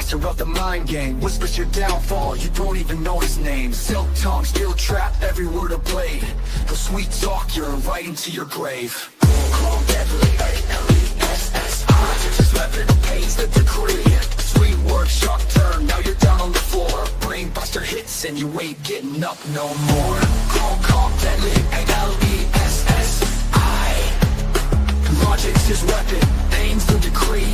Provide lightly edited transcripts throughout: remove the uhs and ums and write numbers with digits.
master of the mind game. Whispers your downfall, you don't even know his name. Silk tongue, steel trap, every word a blade. The sweet talk, you're right into your grave. Call deadly, A-L-E-S-S-I. Just weapon pays the decree. Sweet word, sharp turn, now you're down on the floor. Brain buster hits and you ain't getting up no more. Call deadly, A-L-E-S-S-I. Logic's his weapon, pain's the decree.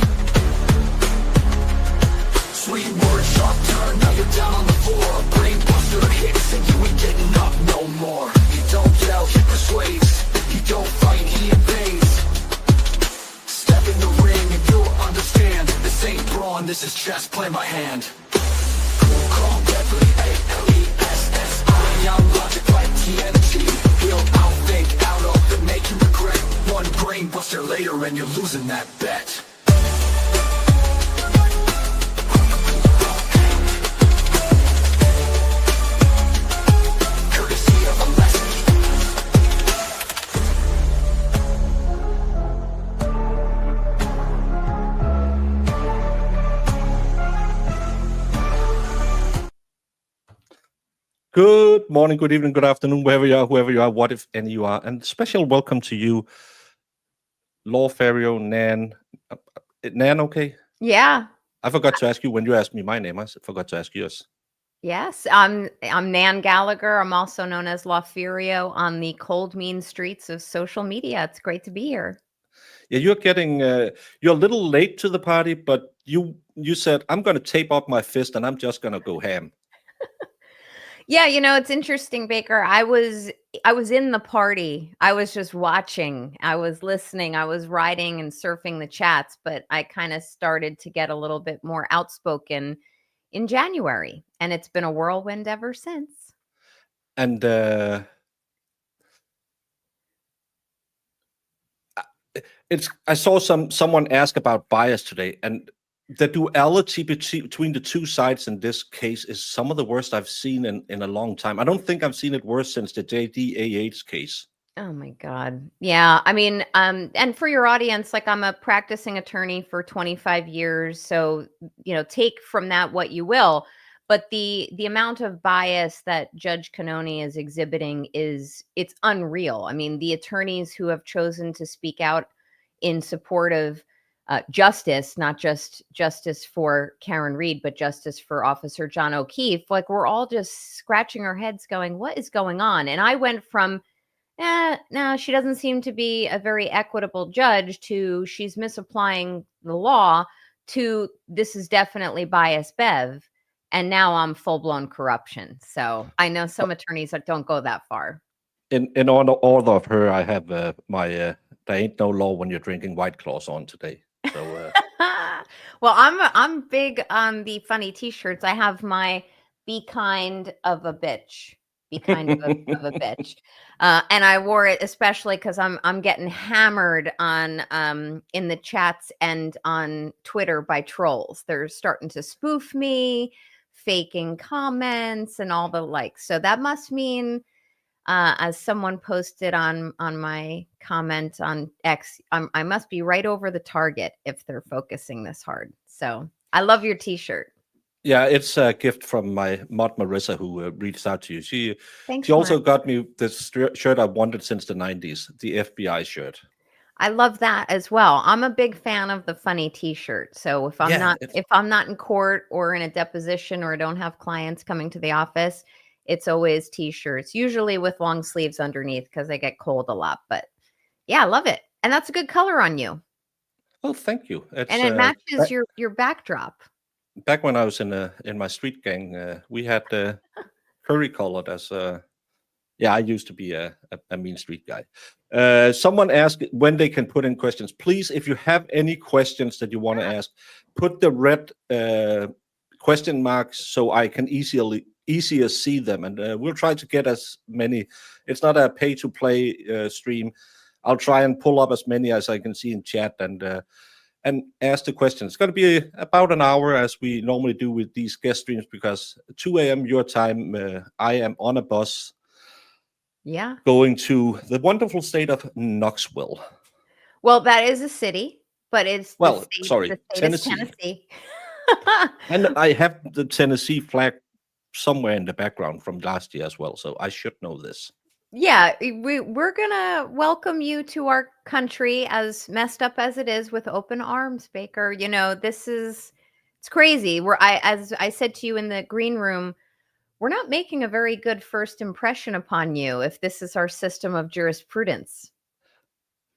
Sweet word, sharp turn, now you're down on the floor. Brain buster hits and you ain't getting up no more. He don't yell, he persuades. He don't fight, he invades. Step in the ring and you'll understand. This ain't brawn, this is chess, play my hand. Call deadly, A-L-E-S-S-I. Young logic like TNT. He'll outthink, out of and make you regret. One brain buster later and you're losing that bet. Good morning, good evening, good afternoon, wherever you are, whoever you are, what if any you are. And special welcome to you, Lawferio, Nan. Nan, okay? Yeah. I forgot to ask you when you asked me my name. I forgot to ask yours. Yes. I'm Nan Gallagher. I'm also known as Lawferio on the cold, mean streets of social media. It's great to be here. Yeah, you're getting, you're a little late to the party, but you said, I'm going to tape up my fist and I'm just going to go ham. Yeah, it's interesting, Baker. I was in the party. I was just watching. I was listening. I was writing and surfing the chats, but I kind of started to get a little bit more outspoken in January, and it's been a whirlwind ever since. And I saw someone ask about bias today, and the duality between the two sides in this case is some of the worst I've seen in a long time. I don't think I've seen it worse since the JDAH case. Oh my God. Yeah. I mean, and for your audience, like I'm a practicing attorney for 25 years. So, take from that what you will. But the amount of bias that Judge Cannoni is exhibiting it's unreal. I mean, the attorneys who have chosen to speak out in support of justice, not just justice for Karen Reed, but justice for Officer John O'Keefe, like we're all just scratching our heads going, what is going on? And I went from, no, she doesn't seem to be a very equitable judge to she's misapplying the law to this is definitely bias Bev. And now I'm full-blown corruption. So I know some attorneys that don't go that far. In order of her, I have my there ain't no law when you're drinking White Claws on today. So, well, I'm big on the funny T-shirts. I have my "Be kind of a bitch," be kind of a bitch, and I wore it especially because I'm getting hammered on in the chats and on Twitter by trolls. They're starting to spoof me, faking comments and all the like. So that must mean. As someone posted on my comment on X, I must be right over the target if they're focusing this hard. So I love your T-shirt. Yeah, it's a gift from my mod Marissa who reached out to you. She Thanks, also Marissa. got me this shirt I've wanted since the 90s, the FBI shirt. I love that as well. I'm a big fan of the funny T-shirt. So if I'm not in court or in a deposition or don't have clients coming to the office, it's always T-shirts, usually with long sleeves underneath because they get cold a lot. But yeah, I love it. And that's a good color on you. Oh, thank you. And it matches your backdrop. Back when I was in my street gang, we had curry colored as I used to be a mean street guy. Someone asked when they can put in questions. Please, if you have any questions that you want to ask, put the red question marks so I can easier see them, and we'll try to get as many. It's not a pay-to-play stream. I'll try and pull up as many as I can see in chat and ask the questions. It's going to be about an hour as we normally do with these guest streams because 2 a.m. your time, I am on a bus going to the wonderful state of Knoxville. Well, that is a city, but it's Tennessee. And I have the Tennessee flag somewhere in the background from last year as well, so I should know this. Yeah, we're gonna welcome you to our country, as messed up as it is, with open arms, Baker. You know, it's crazy. As I said to you in the green room, we're not making a very good first impression upon you if this is our system of jurisprudence.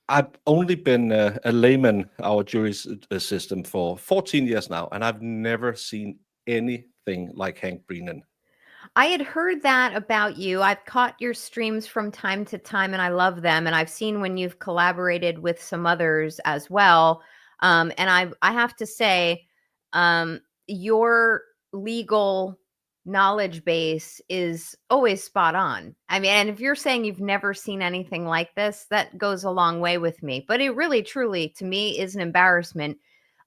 I've only been a layman, our jury system, for 14 years now, and I've never seen anything like Hank Brennan. I had heard that about you. I've caught your streams from time to time, and I love them. And I've seen when you've collaborated with some others as well. And I have to say, your legal knowledge base is always spot on. I mean, and if you're saying you've never seen anything like this, that goes a long way with me. But it really, truly, to me, is an embarrassment,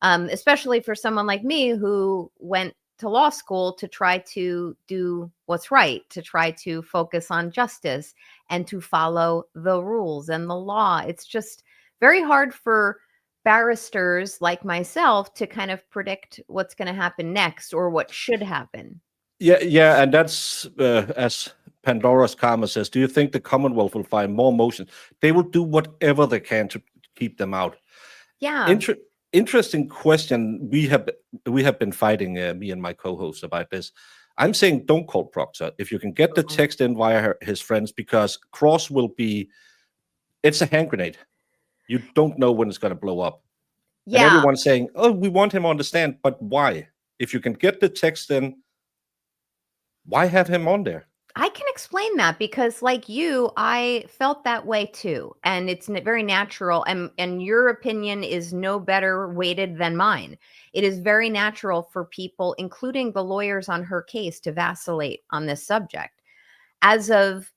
especially for someone like me who went to law school to try to do what's right, to try to focus on justice and to follow the rules and the law. It's just very hard for barristers like myself to kind of predict what's going to happen next or what should happen. Yeah, and that's as Pandora's Karma says. Do you think the Commonwealth will find more motions? They will do whatever they can to keep them out. Yeah. Interesting question. We have been fighting, me and my co-host, about this. I'm saying don't call Proctor if you can get the text in via his friends, because Cross will be. It's a hand grenade. You don't know when it's going to blow up. Yeah. And everyone's saying, "Oh, we want him on the stand," but why? If you can get the text in, why have him on there? I can explain that because, like you, I felt that way too, and it's very natural. And your opinion is no better weighted than mine. It is very natural for people, including the lawyers on her case, to vacillate on this subject. As of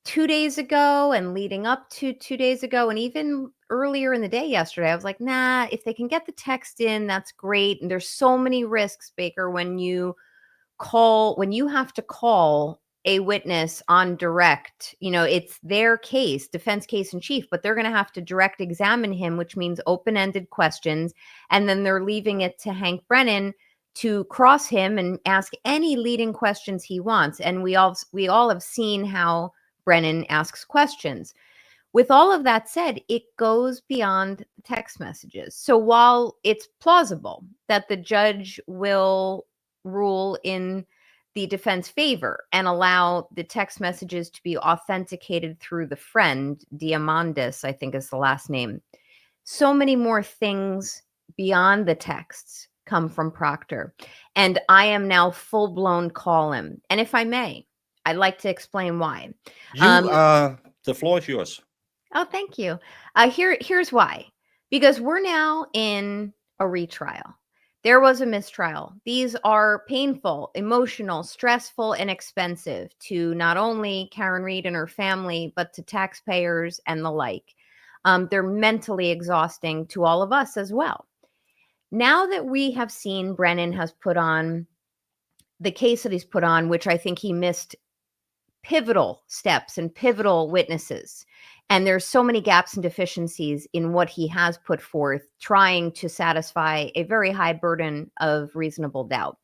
2 days ago, and leading up to 2 days ago, and even earlier in the day yesterday, I was like, nah, if they can get the text in, that's great. And there's so many risks, Baker, when you have to call a witness on direct. It's their case, defense case in chief, but they're going to have to direct examine him, which means open-ended questions. And then they're leaving it to Hank Brennan to cross him and ask any leading questions he wants. And we all have seen how Brennan asks questions. With all of that said, it goes beyond text messages. So while it's plausible that the judge will rule in the defense favor and allow the text messages to be authenticated through the friend, Diamandis, I think is the last name, so many more things beyond the texts come from Proctor. And I am now full-blown call him. And if I may, I'd like to explain why. The floor is yours. Oh, thank you. Here's why. Because we're now in a retrial. There was a mistrial. These are painful, emotional, stressful, and expensive to not only Karen Reed and her family, but to taxpayers and the like. They're mentally exhausting to all of us as well. Now that we have seen Brennan has put on the case that he's put on, which I think he missed pivotal steps and pivotal witnesses. And there's so many gaps and deficiencies in what he has put forth, trying to satisfy a very high burden of reasonable doubt.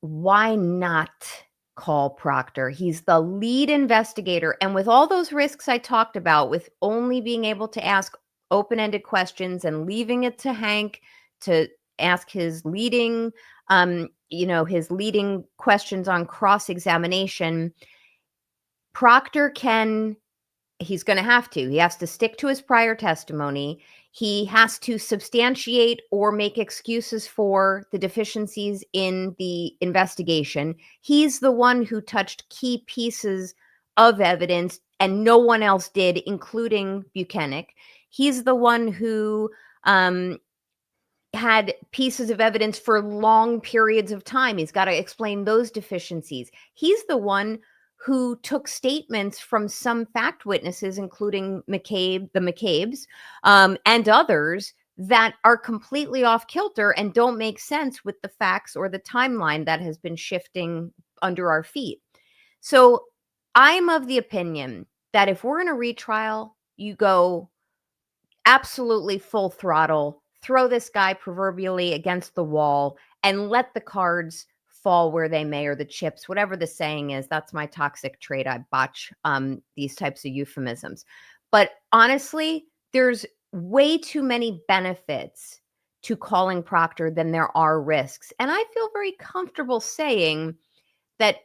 Why not call Proctor? He's the lead investigator. And with all those risks I talked about, with only being able to ask open-ended questions and leaving it to Hank to ask his leading questions on cross-examination, Proctor he's going to have to. He has to stick to his prior testimony. He has to substantiate or make excuses for the deficiencies in the investigation. He's the one who touched key pieces of evidence and no one else did, including Buchanan. He's the one who had pieces of evidence for long periods of time. He's got to explain those deficiencies. He's the one who took statements from some fact witnesses, including the McCabe's, and others that are completely off kilter and don't make sense with the facts or the timeline that has been shifting under our feet. So I'm of the opinion that if we're in a retrial, you go absolutely full throttle, throw this guy proverbially against the wall and let the cards fall where they may, or the chips, whatever the saying is. That's my toxic trait. I botch these types of euphemisms. But honestly, there's way too many benefits to calling Proctor than there are risks. And I feel very comfortable saying that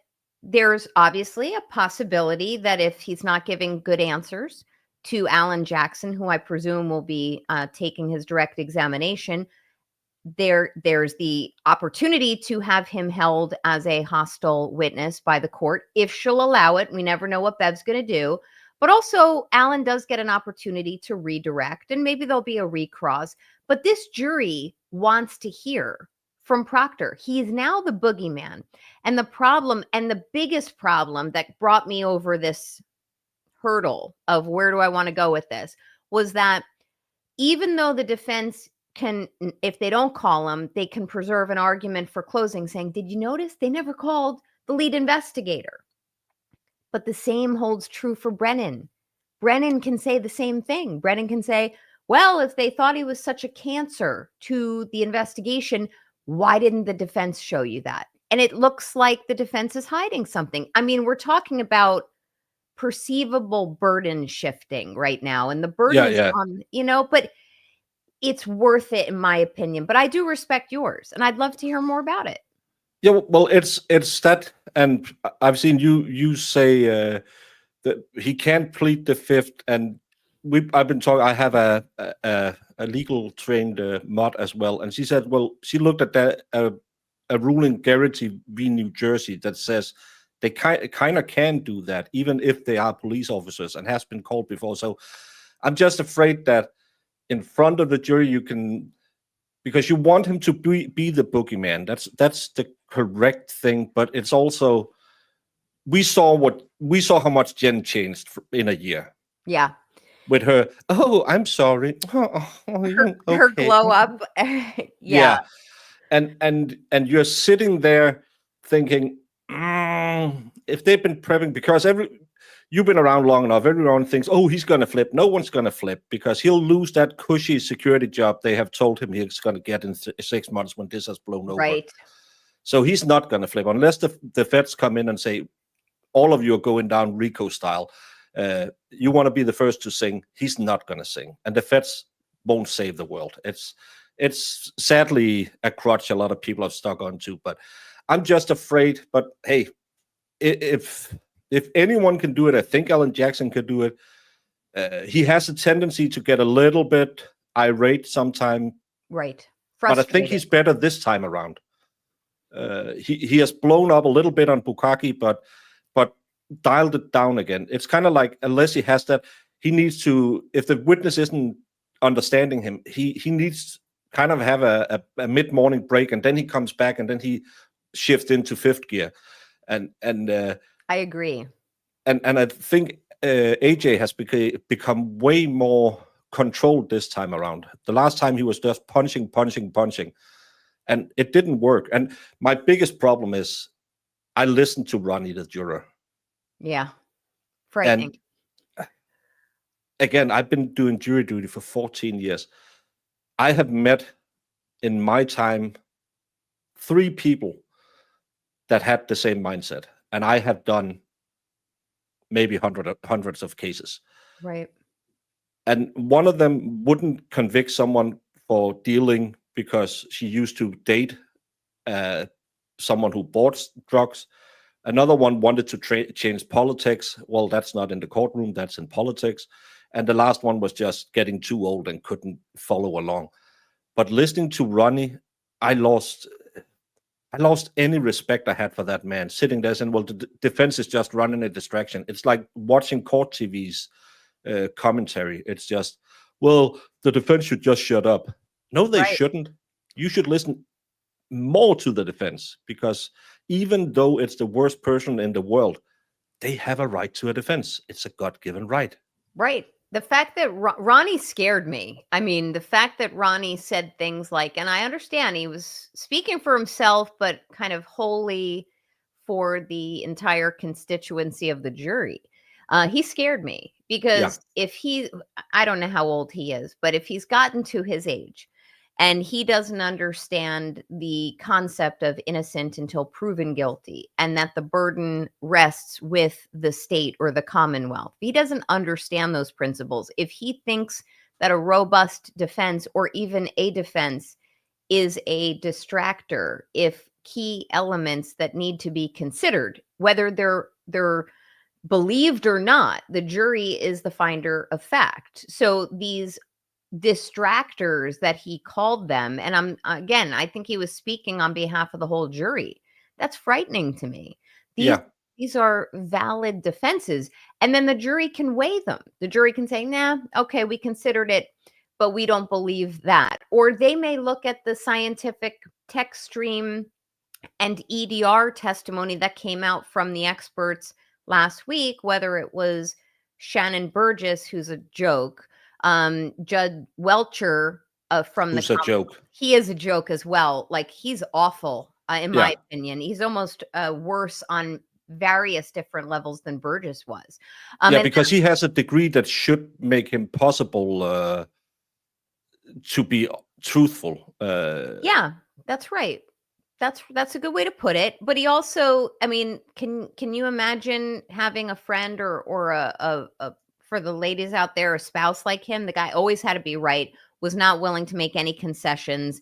there's obviously a possibility that if he's not giving good answers to Alan Jackson, who I presume will be taking his direct examination, there's the opportunity to have him held as a hostile witness by the court if she'll allow it. We never know what Bev's going to do. But also, Alan does get an opportunity to redirect, and maybe there'll be a recross. But this jury wants to hear from Proctor. He's now the boogeyman. And the problem, and the biggest problem that brought me over this hurdle of where do I want to go with this, was that even though the defense can, if they don't call him, they can preserve an argument for closing saying, did you notice they never called the lead investigator? But the same holds true for Brennan. Brennan can say the same thing. Brennan can say, well, if they thought he was such a cancer to the investigation, why didn't the defense show you that? And it looks like the defense is hiding something. I mean, we're talking about perceivable burden shifting right now. And the burden is on, but it's worth it in my opinion. But I do respect yours, and I'd love to hear more about it. Yeah, well, it's that, and I've seen you say that he can't plead the fifth, and I've been talking. I have a legal trained mod as well, and she said, well, she looked at that a ruling Garrity v. New Jersey that says they kind of can do that, even if they are police officers, and has been called before. So I'm just afraid that in front of the jury you can, because you want him to be the boogeyman. That's the correct thing, but it's also we saw how much Jen changed in a year. Yeah, with her. Oh, I'm sorry. Her glow up. Yeah, and you're sitting there thinking, if they've been prepping, because you've been around long enough, everyone thinks, oh, he's going to flip. No one's going to flip, because he'll lose that cushy security job they have told him he's going to get in 6 months when this has blown over. Right. So he's not going to flip unless the feds come in and say, all of you are going down RICO style. You want to be the first to sing. He's not going to sing. And the feds won't save the world. It's sadly a crutch a lot of people have stuck onto, but I'm just afraid. But hey, if anyone can do it, I think Alan Jackson could do it. He has a tendency to get a little bit irate sometime. Right. But I think he's better this time around. He has blown up a little bit on Bukkake, but dialed it down again. It's kind of like, unless he has that, he needs to, if the witness isn't understanding him, he needs kind of have a mid-morning break, and then he comes back, and then he shifts into fifth gear. And I agree. And I think AJ has become way more controlled this time around. The last time he was just punching, and it didn't work. And my biggest problem is I listened to Ronnie, the juror. Yeah. Frightening. And again, I've been doing jury duty for 14 years. I have met in my time 3 people that had the same mindset. And I have done maybe hundreds of cases. Right. And one of them wouldn't convict someone for dealing because she used to date someone who bought drugs. Another one wanted to change politics. Well, that's not in the courtroom, that's in politics. And the last one was just getting too old and couldn't follow along. But listening to Ronnie, I lost any respect I had for that man, sitting there saying, well, the defense is just running a distraction. It's like watching court TV's commentary. It's just, well, the defense should just shut up. No, they shouldn't. You should listen more to the defense, because even though it's the worst person in the world, they have a right to a defense. It's a God-given right. Right. The fact that Ronnie scared me. I mean, the fact that Ronnie said things like, and I understand he was speaking for himself, but kind of wholly for the entire constituency of the jury. He scared me, because if I don't know how old he is, but if he's gotten to his age And he doesn't understand the concept of innocent until proven guilty, and that the burden rests with the state or the Commonwealth. He doesn't understand those principles. If he thinks that a robust defense or even a defense is a distractor, if key elements that need to be considered, whether they're believed or not, the jury is the finder of fact. So these distractors that he called them, and I think he was speaking on behalf of the whole jury. That's frightening to me. These are valid defenses, and then the jury can weigh them. The jury can say, nah, okay, we considered it, but we don't believe that. Or they may look at the scientific text stream and EDR testimony that came out from the experts last week, whether it was Shannon Burgess, who's a joke, Judd Welcher from Who's a joke. He is a joke as well. Like, he's awful, in my opinion. He's almost worse on various different levels than Burgess was. Because he has a degree that should make him possible to be truthful. Yeah, that's right. That's a good way to put it. But he also, I mean, can you imagine having a friend or a for the ladies out there, a spouse like him? The guy always had to be right, was not willing to make any concessions,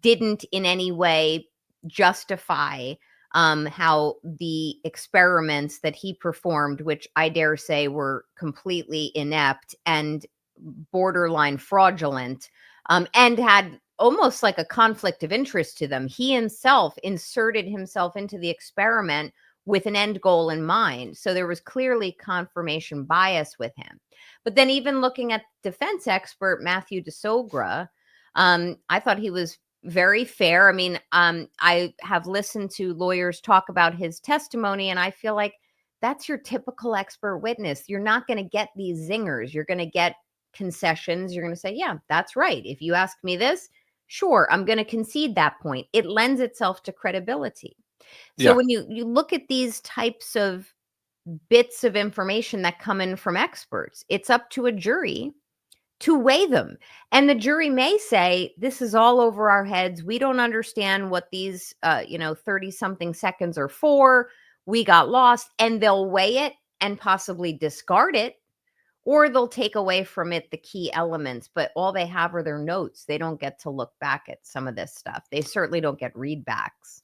didn't in any way justify how the experiments that he performed, which I dare say were completely inept and borderline fraudulent, and had almost like a conflict of interest to them. He himself inserted himself into the experiment with an end goal in mind. So there was clearly confirmation bias with him. But then even looking at defense expert Matthew DeSogra, I thought he was very fair. I mean, I have listened to lawyers talk about his testimony, and I feel like that's your typical expert witness. You're not going to get these zingers. You're going to get concessions. You're going to say, yeah, that's right. If you ask me this, sure, I'm going to concede that point. It lends itself to credibility. So when you look at these types of bits of information that come in from experts, it's up to a jury to weigh them. And the jury may say, this is all over our heads. We don't understand what these 30 something seconds are for. We got lost. And they'll weigh it and possibly discard it, or they'll take away from it the key elements, but all they have are their notes. They don't get to look back at some of this stuff. They certainly don't get readbacks.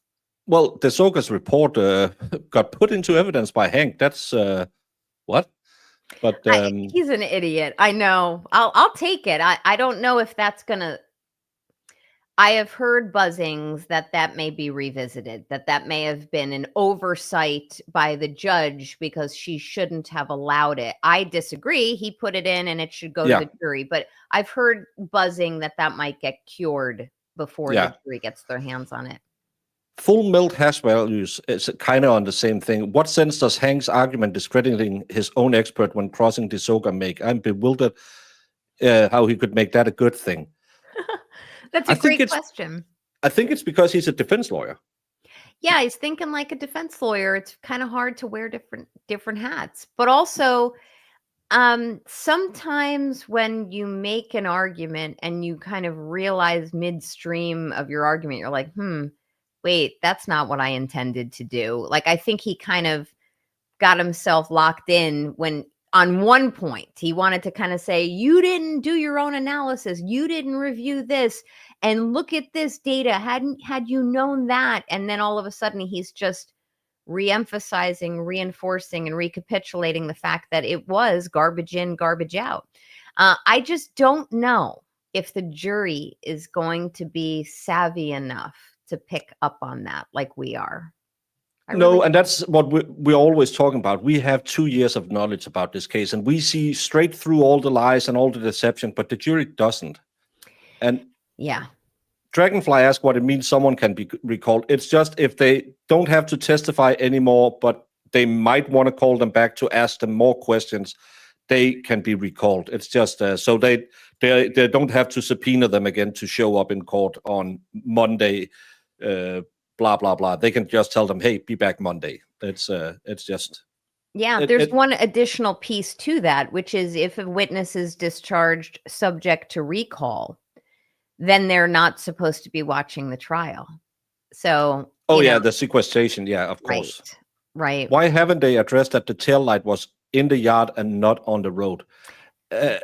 Well, DeSoga's report got put into evidence by Hank. That's what? But he's an idiot. I know. I'll take it. I don't know if that's gonna. I have heard buzzings that may be revisited, that may have been an oversight by the judge because she shouldn't have allowed it. I disagree. He put it in and it should go to the jury. But I've heard buzzing that might get cured before the jury gets their hands on it. Full milk hash values is kind of on the same thing. What sense does Hank's argument discrediting his own expert when crossing DeSoga make? I'm bewildered how he could make that a good thing. That's a great question. I think it's because he's a defense lawyer. Yeah, he's thinking like a defense lawyer. It's kind of hard to wear different hats. But also, sometimes when you make an argument and you kind of realize midstream of your argument, you're like, wait, that's not what I intended to do. Like, I think he kind of got himself locked in when on one point he wanted to kind of say, you didn't do your own analysis. You didn't review this. And look at this data. Had you known that? And then all of a sudden he's just re-emphasizing, reinforcing, and recapitulating the fact that it was garbage in, garbage out. I just don't know if the jury is going to be savvy enough to pick up on that like we are. And that's what we're always talking about. We have 2 years of knowledge about this case, and we see straight through all the lies and all the deception, but the jury doesn't. And Dragonfly asked what it means someone can be recalled. It's just if they don't have to testify anymore, but they might want to call them back to ask them more questions, they can be recalled. It's just so they don't have to subpoena them again to show up in court on Monday, blah, blah, blah. They can just tell them, hey, be back Monday. It's just... There's one additional piece to that, which is if a witness is discharged subject to recall, then they're not supposed to be watching the trial. So, Oh you yeah, know, the sequestration. Yeah, of right, course. right. Why haven't they addressed that the tail light was in the yard and not on the road? Uh,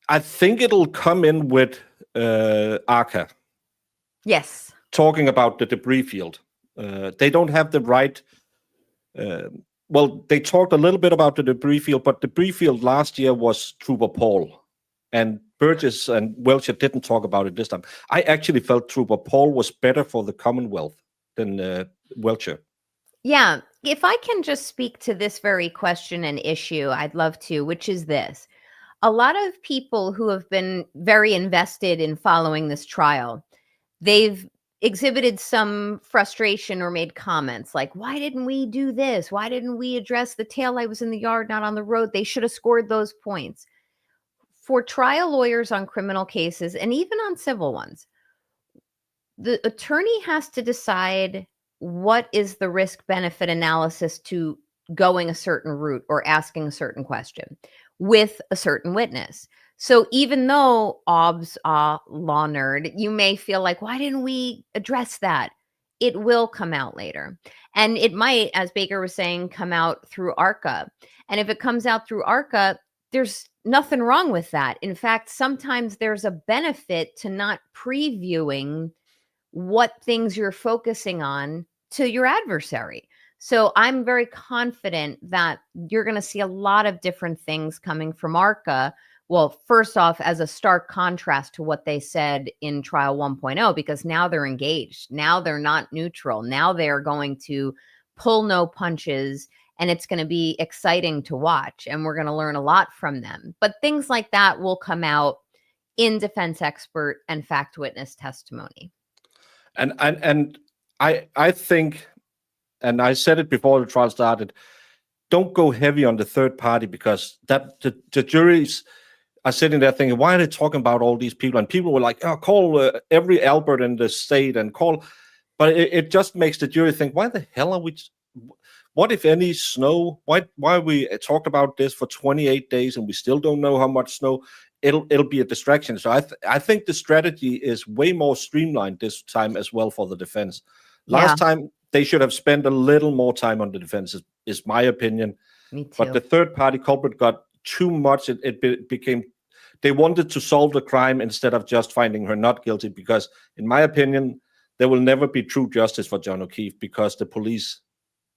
I think it'll come in with ARCA Yes. talking about the debris field. They don't have the right. Well, they talked a little bit about the debris field, but debris field last year was Trooper Paul, and Burgess and Welcher didn't talk about it this time. I actually felt Trooper Paul was better for the Commonwealth than Welcher. Yeah. If I can just speak to this very question and issue, I'd love to, which is this. A lot of people who have been very invested in following this trial, they've exhibited some frustration or made comments like, why didn't we do this? Why didn't we address the taillight was in the yard, not on the road? They should have scored those points. For trial lawyers on criminal cases and even on civil ones, the attorney has to decide what is the risk benefit analysis to going a certain route or asking a certain question with a certain witness. So even though obs law nerd, you may feel like, why didn't we address that? It will come out later. And it might, as Baker was saying, come out through ARCA. And if it comes out through ARCA, there's nothing wrong with that. In fact, sometimes there's a benefit to not previewing what things you're focusing on to your adversary. So I'm very confident that you're going to see a lot of different things coming from ARCA. Well, first off, as a stark contrast to what they said in trial 1.0, because now they're engaged. Now they're not neutral. Now they're going to pull no punches, and it's going to be exciting to watch. And we're going to learn a lot from them. But things like that will come out in defense expert and fact witness testimony. And I think, and I said it before the trial started, don't go heavy on the third party, because that the juries are sitting there thinking, why are they talking about all these people? And people were like, oh, call every Albert in the state and call. But it just makes the jury think, why the hell are we? What if any snow? Why we talked about this for 28 days and we still don't know how much snow? It'll be a distraction. So I think the strategy is way more streamlined this time as well for the defense. Last time they should have spent a little more time on the defense, is my opinion. Me too. But the third party culprit got too much. It became, they wanted to solve the crime instead of just finding her not guilty, because in my opinion, there will never be true justice for John O'Keefe because the police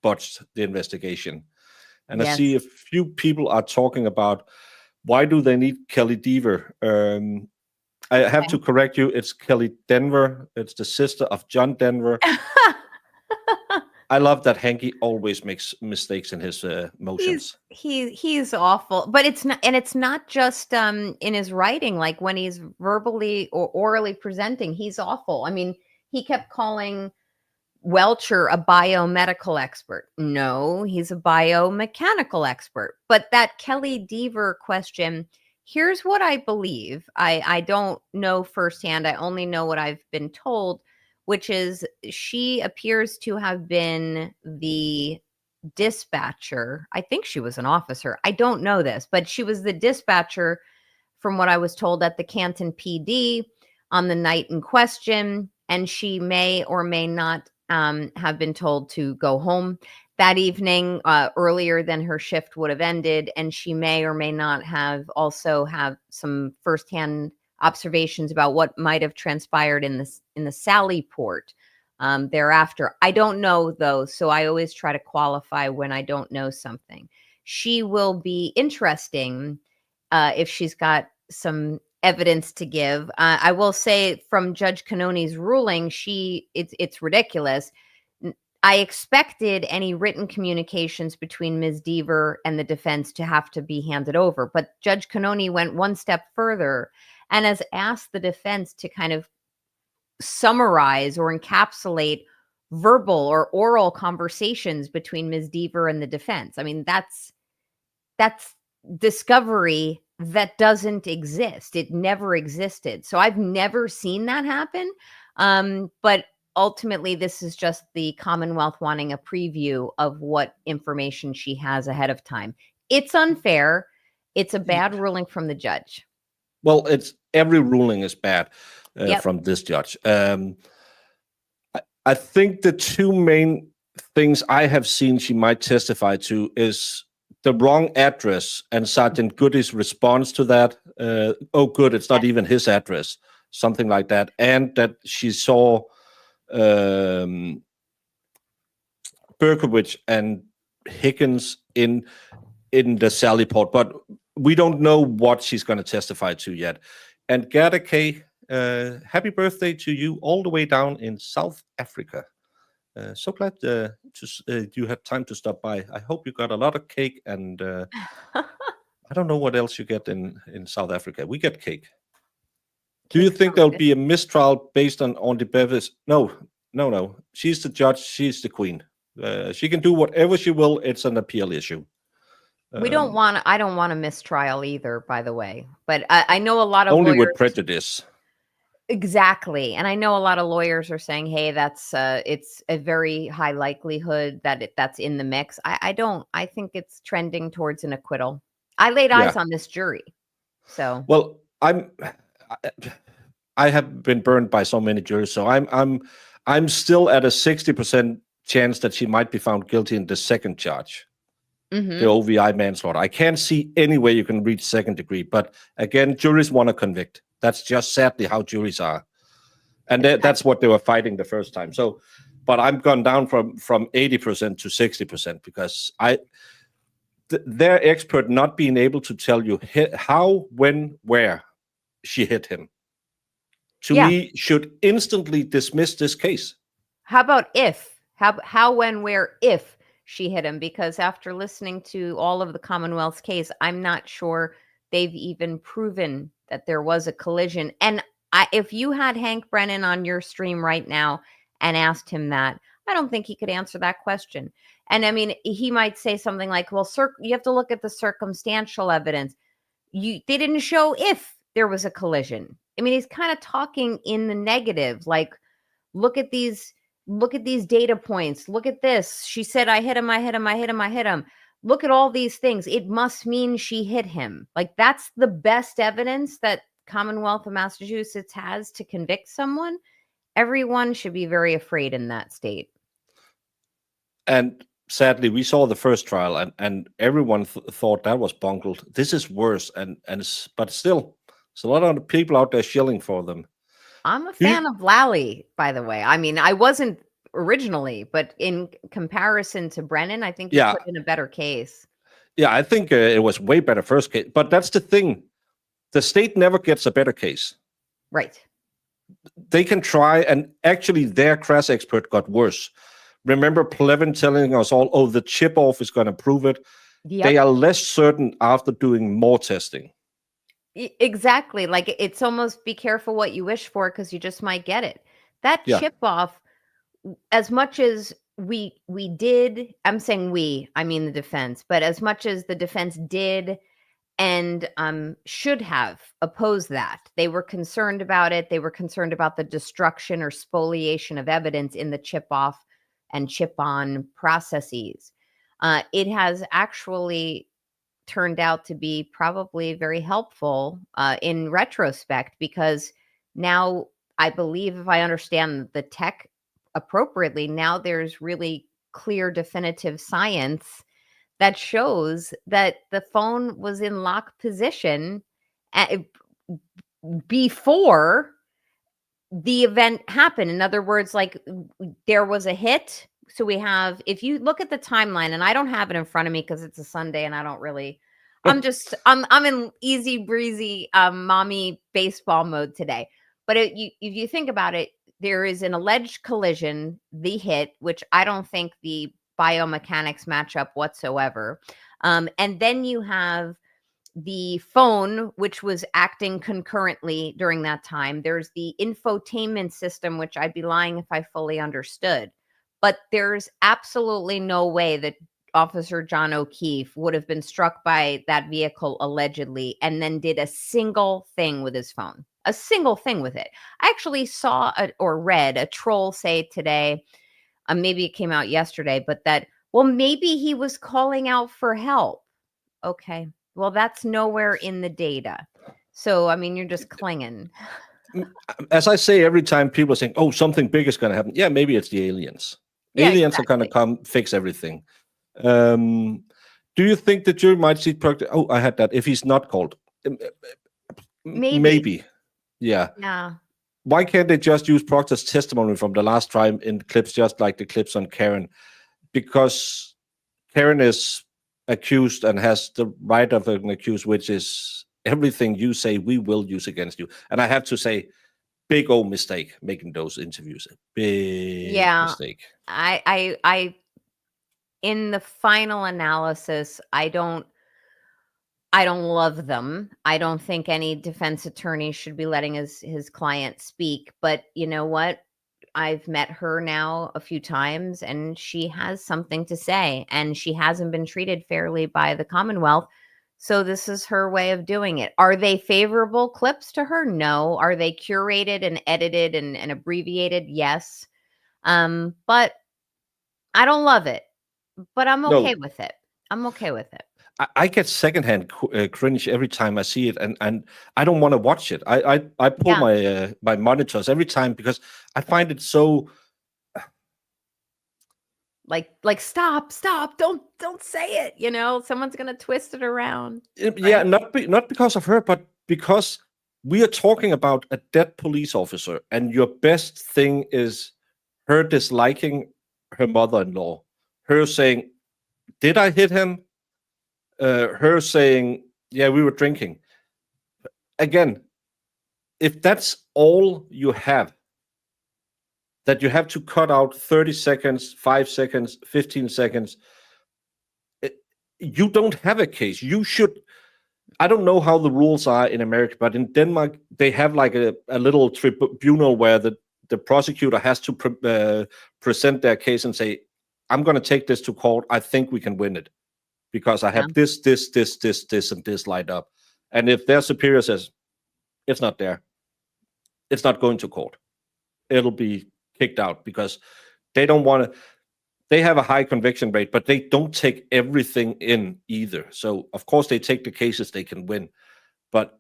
botched the investigation. And I see a few people are talking about, why do they need Kelly Deaver? I have to correct you. It's Kelly Denver. It's the sister of John Denver. I love that Hanky always makes mistakes in his motions. He's awful, but it's not, and it's not just in his writing. Like when he's verbally or orally presenting, he's awful. I mean, he kept calling Welcher a biomedical expert. No, he's a biomechanical expert. But that Kelly Deaver question, here's what I believe. I don't know firsthand. I only know what I've been told, which is she appears to have been the dispatcher. I think she was an officer. I don't know this, but she was the dispatcher, from what I was told, at the Canton PD on the night in question. And she may or may not have been told to go home that evening earlier than her shift would have ended. And she may or may not have also have some firsthand observations about what might have transpired in the Sally port thereafter. I don't know though, so I always try to qualify when I don't know something. She will be interesting if she's got some evidence to give. I will say, from Judge Cannoni's ruling, it's ridiculous. I expected any written communications between Ms. Deaver and the defense to have to be handed over, but Judge Cannoni went one step further and has asked the defense to kind of summarize or encapsulate verbal or oral conversations between Ms. Deaver and the defense. I mean, that's discovery that doesn't exist. It never existed. So I've never seen that happen. But ultimately, this is just the Commonwealth wanting a preview of what information she has ahead of time. It's unfair. It's a bad ruling from the judge. Well, it's every ruling is bad Yep. from this judge. I think the two main things I have seen she might testify to is the wrong address and Sergeant Goody's response to that. Oh, good, it's not even his address, something like that, and that she saw Berkowitz and Higgins in the Sally Port, but we don't know what she's going to testify to yet. And Gerda K, happy birthday to you all the way down in South Africa. So glad you had time to stop by. I hope you got a lot of cake, and I don't know what else you get in South Africa. We get cake. Do you think there'll be a mistrial based on the beverage? No. She's the judge. She's the queen. She can do whatever she will. It's an appeal issue. I don't want a mistrial either, by the way. But I know a lot of only lawyers, with prejudice. Exactly. And I know a lot of lawyers are saying, hey, that's it's a very high likelihood that that's in the mix. I think it's trending towards an acquittal. I laid eyes on this jury. So well, I have been burned by so many juries, so I'm still at a 60% chance that she might be found guilty in the second charge. The OVI manslaughter. I can't see any way you can reach second degree, but again, juries want to convict. That's just sadly how juries are, and that's what they were fighting the first time. So, but I'm gone down from 80% to 60% because their expert not being able to tell you how, when, where she hit him, to me should instantly dismiss this case. How about if? How, when, where, if she hit him? Because after listening to all of the Commonwealth's case, I'm not sure they've even proven that there was a collision. And if you had Hank Brennan on your stream right now and asked him that, I don't think he could answer that question. And I mean, he might say something like, well, you have to look at the circumstantial evidence. They didn't show if there was a collision. I mean, he's kind of talking in the negative, like, look at these data points. Look at this. She said, I hit him. Look at all these things. It must mean she hit him. Like, that's the best evidence that Commonwealth of Massachusetts has to convict someone. Everyone should be very afraid in that state. And sadly, we saw the first trial, and everyone thought that was bungled. This is worse, but still, there's a lot of people out there shilling for them. I'm a fan of Lally, by the way. I mean, I wasn't originally, but in comparison to Brennan, I think he put in a better case. Yeah, I think it was way better first case. But that's the thing. The state never gets a better case. Right. They can try, and actually their crash expert got worse. Remember Plevin telling us all, oh, the chip off is going to prove it. Yep. They are less certain after doing more testing. Exactly. Like, it's almost be careful what you wish for, because you just might get it. That chip off, as much as we did, I'm saying I mean the defense, but as much as the defense did and should have opposed that, they were concerned about it. They were concerned about the destruction or spoliation of evidence in the chip off and chip on processes. It has actually turned out to be probably very helpful in retrospect, because now I believe, if I understand the tech appropriately, now there's really clear, definitive science that shows that the phone was in lock position before the event happened. In other words, like, there was a hit. So we have, if you look at the timeline, and I don't have it in front of me because it's a Sunday and I don't really, I'm in easy breezy mommy baseball mode today. But if you think about it, there is an alleged collision, the hit, which I don't think the biomechanics match up whatsoever. And then you have the phone, which was acting concurrently during that time. There's the infotainment system, which I'd be lying if I fully understood. But there's absolutely no way that Officer John O'Keefe would have been struck by that vehicle allegedly and then did a single thing with his phone. A single thing with it. I actually saw or read a troll say today, maybe it came out yesterday, but that, well, maybe he was calling out for help. Okay. Well, that's nowhere in the data. So, I mean, you're just clinging. As I say every time, people are saying, "Oh, something big is going to happen." Yeah, maybe it's the aliens. Yeah, Aliens are going to exactly. come fix everything. Do you think the jury might see Proctor? Oh, I had that. If he's not called, Maybe. maybe. Yeah. Yeah. Why can't they just use Proctor's testimony from the last trial in clips, just like the clips on Karen? Because Karen is accused and has the right of an accused, which is everything you say we will use against you. And I have to say, big old mistake making those interviews. A big Yeah. mistake. I in the final analysis, I don't love them. I don't think any defense attorney should be letting his client speak, but you know what? I've met her now a few times and she has something to say, and she hasn't been treated fairly by the Commonwealth. So this is her way of doing it. Are they favorable clips to her? No. Are they curated and edited and abbreviated? Yes. But I don't love it, but I'm okay No, with it. I'm okay with it. I get secondhand cringe every time I see it, and I don't want to watch it. I pull Yeah. my my monitors every time because I find it so. Like stop, don't say it, someone's going to twist it around, Yeah, right? not because of her, but because we are talking about a dead police officer, and your best thing is her disliking her mother-in-law, her saying, "Did I hit him?" Her saying, "Yeah, we were drinking." Again, if that's all you have, that you have to cut out 30 seconds, 5 seconds, 15 seconds, you don't have a case. You should. I don't know how the rules are in America, but in Denmark, they have like a little tribunal where the prosecutor has to present their case and say, "I'm going to take this to court. I think we can win it because I Yeah. have this, and this lined up." And if their superior says, "It's not there," it's not going to court. It'll be kicked out because they don't want to. They have a high conviction rate, but they don't take everything in either. So of course they take the cases they can win. But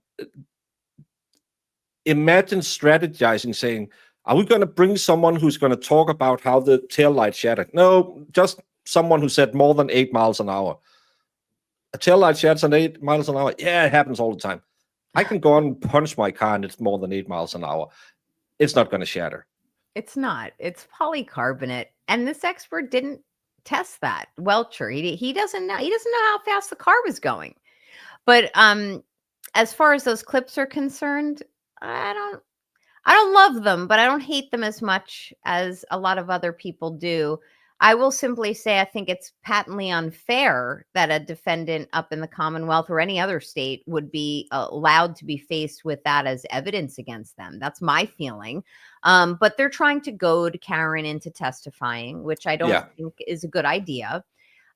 imagine strategizing, saying, "Are we going to bring someone who's going to talk about how the tail light shattered?" No, just someone who said more than 8 miles an hour. A tail light shatters at 8 miles an hour. Yeah, it happens all the time. I can go on and punch my car and it's more than 8 miles an hour. It's not going to shatter. It's not. It's polycarbonate, and this expert didn't test that. Welcher, he doesn't know. He doesn't know how fast the car was going. But as far as those clips are concerned, I don't love them, but I don't hate them as much as a lot of other people do. I will simply say I think it's patently unfair that a defendant up in the Commonwealth or any other state would be allowed to be faced with that as evidence against them. That's my feeling. But they're trying to goad Karen into testifying, which I don't Yeah. think is a good idea.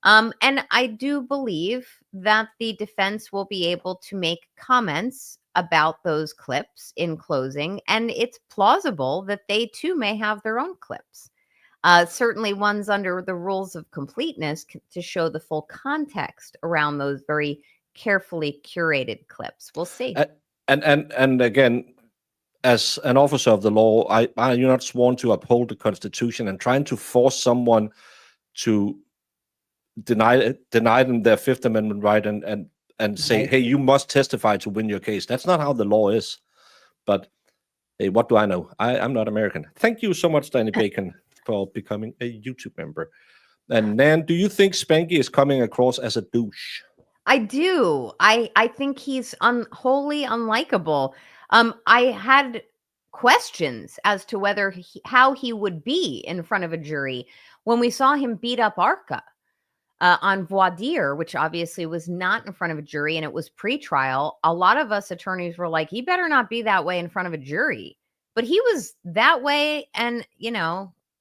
And I do believe that the defense will be able to make comments about those clips in closing, and it's plausible that they too may have their own clips. Certainly, ones under the rules of completeness to show the full context around those very carefully curated clips. We'll see. And again, as an officer of the law, you're not sworn to uphold the Constitution, and trying to force someone to deny them their Fifth Amendment right and say, Right. "Hey, you must testify to win your case." That's not how the law is. But hey, what do I know? I'm not American. Thank you so much, Danny Bacon, for becoming a YouTube member. And Nan, do you think Spanky is coming across as a douche? I do. I think he's wholly unlikable. I had questions as to whether how he would be in front of a jury when we saw him beat up Arca on voir dire, which obviously was not in front of a jury and it was pre-trial. A lot of us attorneys were like, he better not be that way in front of a jury. But he was that way, and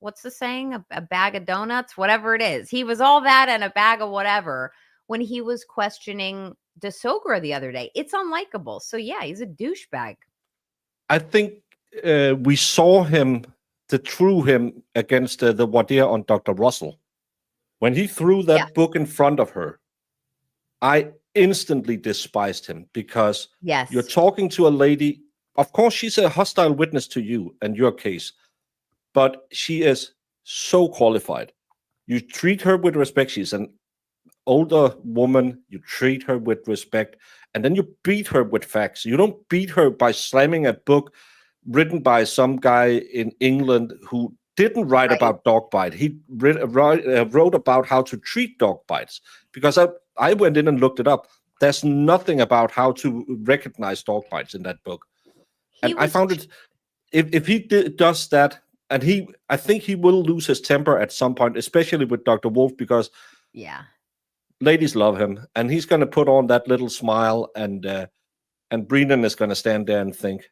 what's the saying? A bag of donuts, whatever it is. He was all that and a bag of whatever when he was questioning DeSogra the other day. It's unlikable. So yeah, he's a douchebag. I think we saw him, threw him against the voir dire on Dr. Russell. When he threw that book in front of her, instantly despised him because Yes. you're talking to a lady. Of course, she's a hostile witness to you and your case, but she is so qualified. You treat her with respect. She's an older woman. You treat her with respect, and then you beat her with facts. You don't beat her by slamming a book written by some guy in England who didn't write Right. about dog bite. He wrote about how to treat dog bites, because I went in and looked it up. There's nothing about how to recognize dog bites in that book. He And I was found it, if he does that, and I think he will lose his temper at some point, especially with Dr. Wolf, because yeah. ladies love him, and he's going to put on that little smile, and Brennan is going to stand there and think,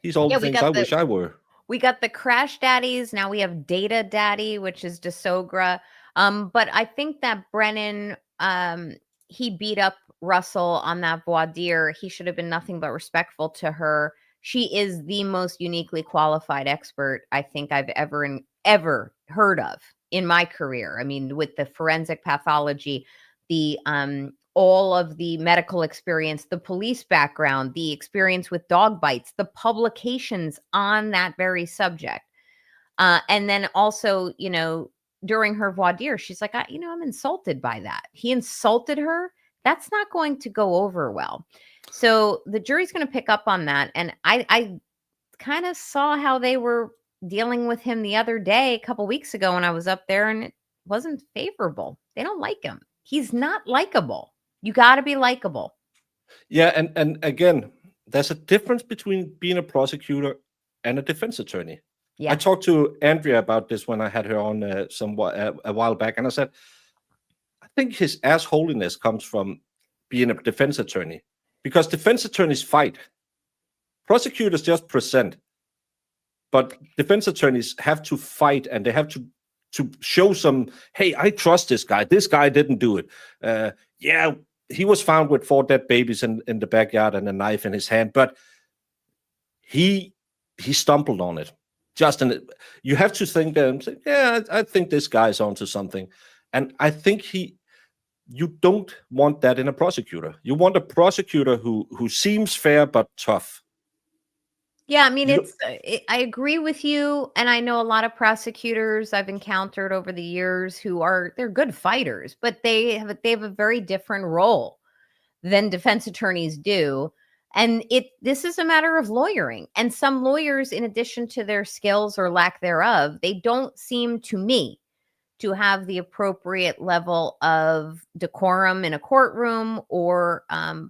he's all Yeah, the things I wish I were. We got the crash daddies. Now we have data daddy, which is DeSogra. But I think that Brennan, he beat up Russell on that voir dire. He should have been nothing but respectful to her. She is the most uniquely qualified expert I think I've ever heard of in my career. I mean, with the forensic pathology, the all of the medical experience, the police background, the experience with dog bites, the publications on that very subject. And then also, during her voir dire, she's like, I'm insulted by that. He insulted her. That's not going to go over well. So the jury's going to pick up on that. And I kind of saw how they were dealing with him the other day, a couple weeks ago when I was up there, and it wasn't favorable. They don't like him. He's not likable. You got to be likable. Yeah, and again, there's a difference between being a prosecutor and a defense attorney. Yeah. I talked to Andrea about this when I had her on a while back, and I said, I think his assholiness comes from being a defense attorney, because defense attorneys fight. Prosecutors just present, but defense attorneys have to fight, and they have to show some, hey, I trust this guy. This guy didn't do it. Yeah, he was found with 4 dead babies in the backyard and a knife in his hand, but he stumbled on it. You have to think that and say, yeah, I think this guy's onto something. And I think you don't want that in a prosecutor. You want a prosecutor who seems fair but tough. Yeah, I mean, I agree with you. And I know a lot of prosecutors I've encountered over the years they're good fighters, but they have a very different role than defense attorneys do. And this is a matter of lawyering. And some lawyers, in addition to their skills or lack thereof, they don't seem to me to have the appropriate level of decorum in a courtroom or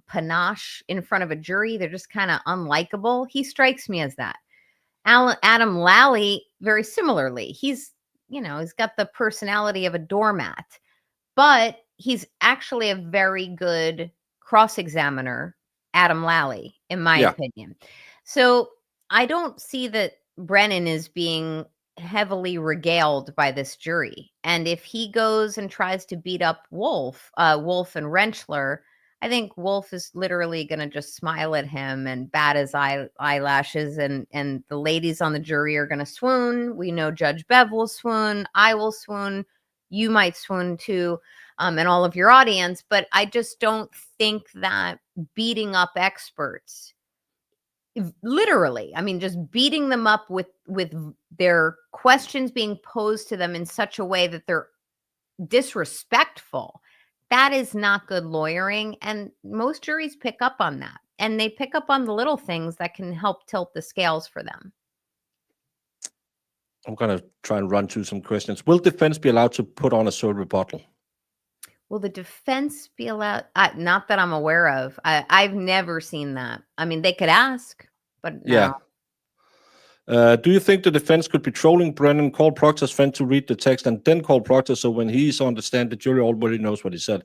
panache in front of a jury. They're just kind of unlikable. He strikes me as that. Adam Lally, very similarly. He's got the personality of a doormat, but he's actually a very good cross-examiner, Adam Lally, in my opinion. So I don't see that Brennan is being heavily regaled by this jury. And if he goes and tries to beat up Wolf and Rentschler, I think Wolf is literally going to just smile at him and bat his eyelashes, and the ladies on the jury are going to swoon. We know Judge Bev will swoon. I will swoon. You might swoon too, and all of your audience. But I just don't think that beating up experts, literally, I mean, just beating them up with their questions being posed to them in such a way that they're disrespectful, that is not good lawyering. And most juries pick up on that, and they pick up on the little things that can help tilt the scales for them. I'm going to try and run through some questions. Will defense be allowed to put on a sole rebuttal? Will the defense be allowed? Not that I'm aware of. I've never seen that. I mean, they could ask, but no. Yeah. Do you think the defense could be trolling Brennan, call Proctor's friend to read the text, and then call Proctor, so when he's on the stand, the jury already knows what he said?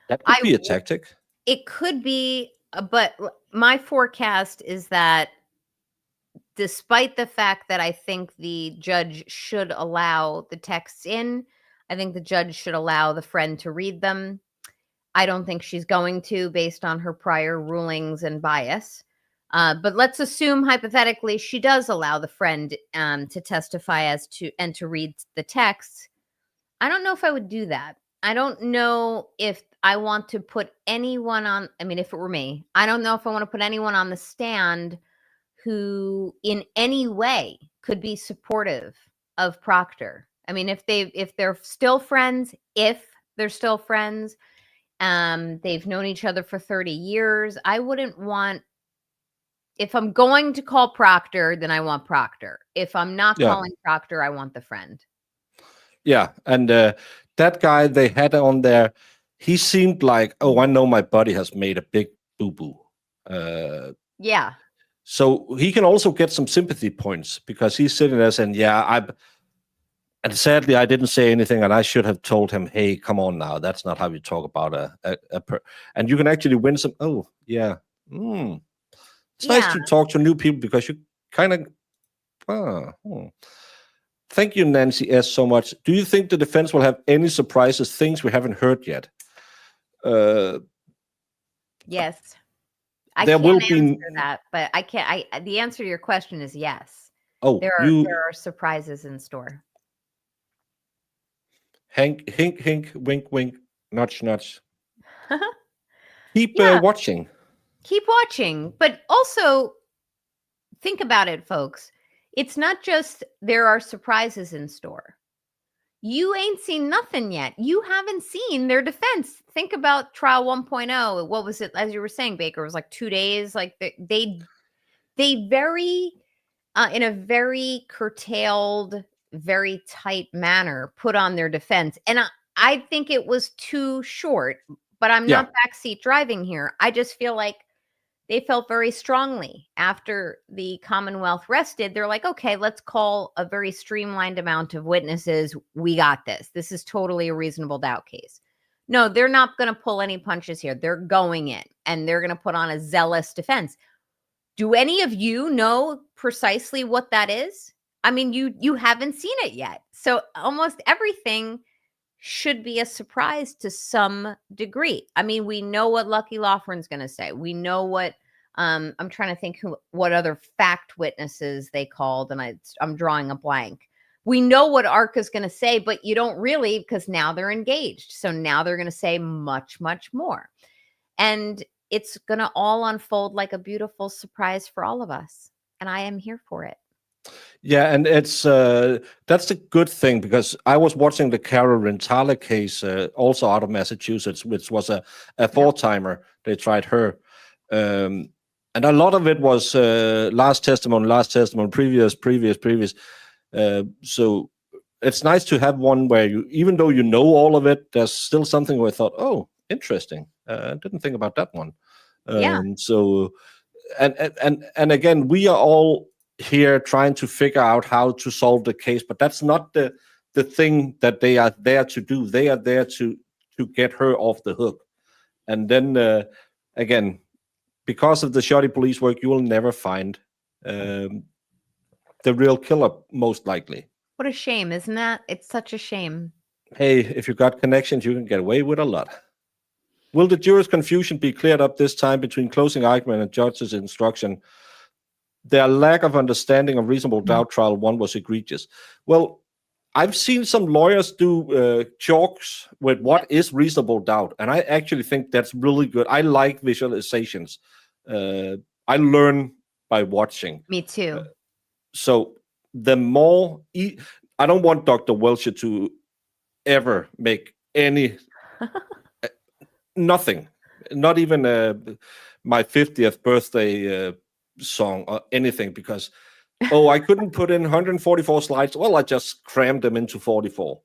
That could be a tactic. It could be, but my forecast is that despite the fact that I think the judge should allow the texts in, I think the judge should allow the friend to read them. I don't think she's going to, based on her prior rulings and bias. But let's assume hypothetically she does allow the friend to testify and to read the texts. I don't know if I would do that. I don't know if I want to put anyone on. I mean, if it were me, I don't know if I want to put anyone on the stand who in any way could be supportive of Proctor. I mean, if they're still friends, they've known each other for 30 years. I wouldn't want, if I'm going to call Proctor, then I want Proctor. If I'm not Yeah. calling Proctor, I want the friend. Yeah, and that guy they had on there, he seemed like, oh, I know my buddy has made a big boo-boo. Yeah. So he can also get some sympathy points because he's sitting there saying, yeah, and sadly I didn't say anything, and I should have told him, hey, come on now, that's not how you talk about and you can actually win some, oh, yeah. It's nice to talk to new people because you kind of, Thank you, Nancy S. so much. Do you think the defense will have any surprises, things we haven't heard yet? Yes. I There can't will answer be that, but I can't. The answer to your question is yes. Oh, There are surprises in store. Hank, hink, hink, wink, wink, nudge, nudge. Keep Yeah. watching. Keep watching, but also think about it, folks. It's not just there are surprises in store. You ain't seen nothing yet. You haven't seen their defense. Think about trial 1.0. What was it? As you were saying, Baker, it was like 2 days. Like they very, in a very curtailed, very tight manner, put on their defense. And I think it was too short, but I'm not backseat driving here. I just feel like they felt very strongly after the Commonwealth rested. They're like, okay, let's call a very streamlined amount of witnesses. We got this. This is totally a reasonable doubt case. No, they're not going to pull any punches here. They're going in and they're going to put on a zealous defense. Do any of you know precisely what that is? I mean, you haven't seen it yet. So almost everything should be a surprise to some degree. I mean, we know what Lucky Loughran's going to say. We know what I'm trying to think what other fact witnesses they called, and I'm drawing a blank. We know what ARC is going to say, but you don't really, because now they're engaged. So now they're going to say much, much more. And it's going to all unfold like a beautiful surprise for all of us. And I am here for it. Yeah, and it's that's a good thing because I was watching the Carol Rintala case, also out of Massachusetts, which was a four-timer. They tried her, and a lot of it was last testimony, previous. So it's nice to have one where you, even though you know all of it, there's still something where I thought, oh, interesting. I didn't think about that one. So, and again, we are all here trying to figure out how to solve the case, but that's not the thing that they are there to do. They are there to get her off the hook. And then again, because of the shoddy police work, you will never find the real killer, most likely. What a shame, isn't that? It's such a shame. Hey, if you got connections, you can get away with a lot. Will the jurors' confusion be cleared up this time between closing argument and judge's instruction? Their lack of understanding of reasonable doubt trial one was egregious. Well, I've seen some lawyers do chalks with what is reasonable doubt, and I actually think that's really good. I like visualizations. I learn by watching. Me too. So the more... I don't want Dr. Welcher to ever make any... nothing. Not even my 50th birthday song or anything, because I couldn't put in 144 slides. Well, I just crammed them into 44.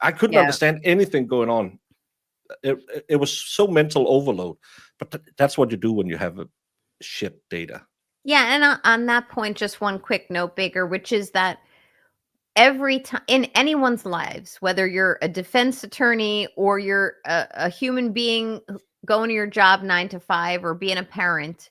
I couldn't understand anything going on. It was so mental overload. But that's what you do when you have a shit data. Yeah, and on that point, just one quick note, Baker, which is that every time in anyone's lives, whether you're a defense attorney or you're a human being going to your job 9 to 5 or being a parent,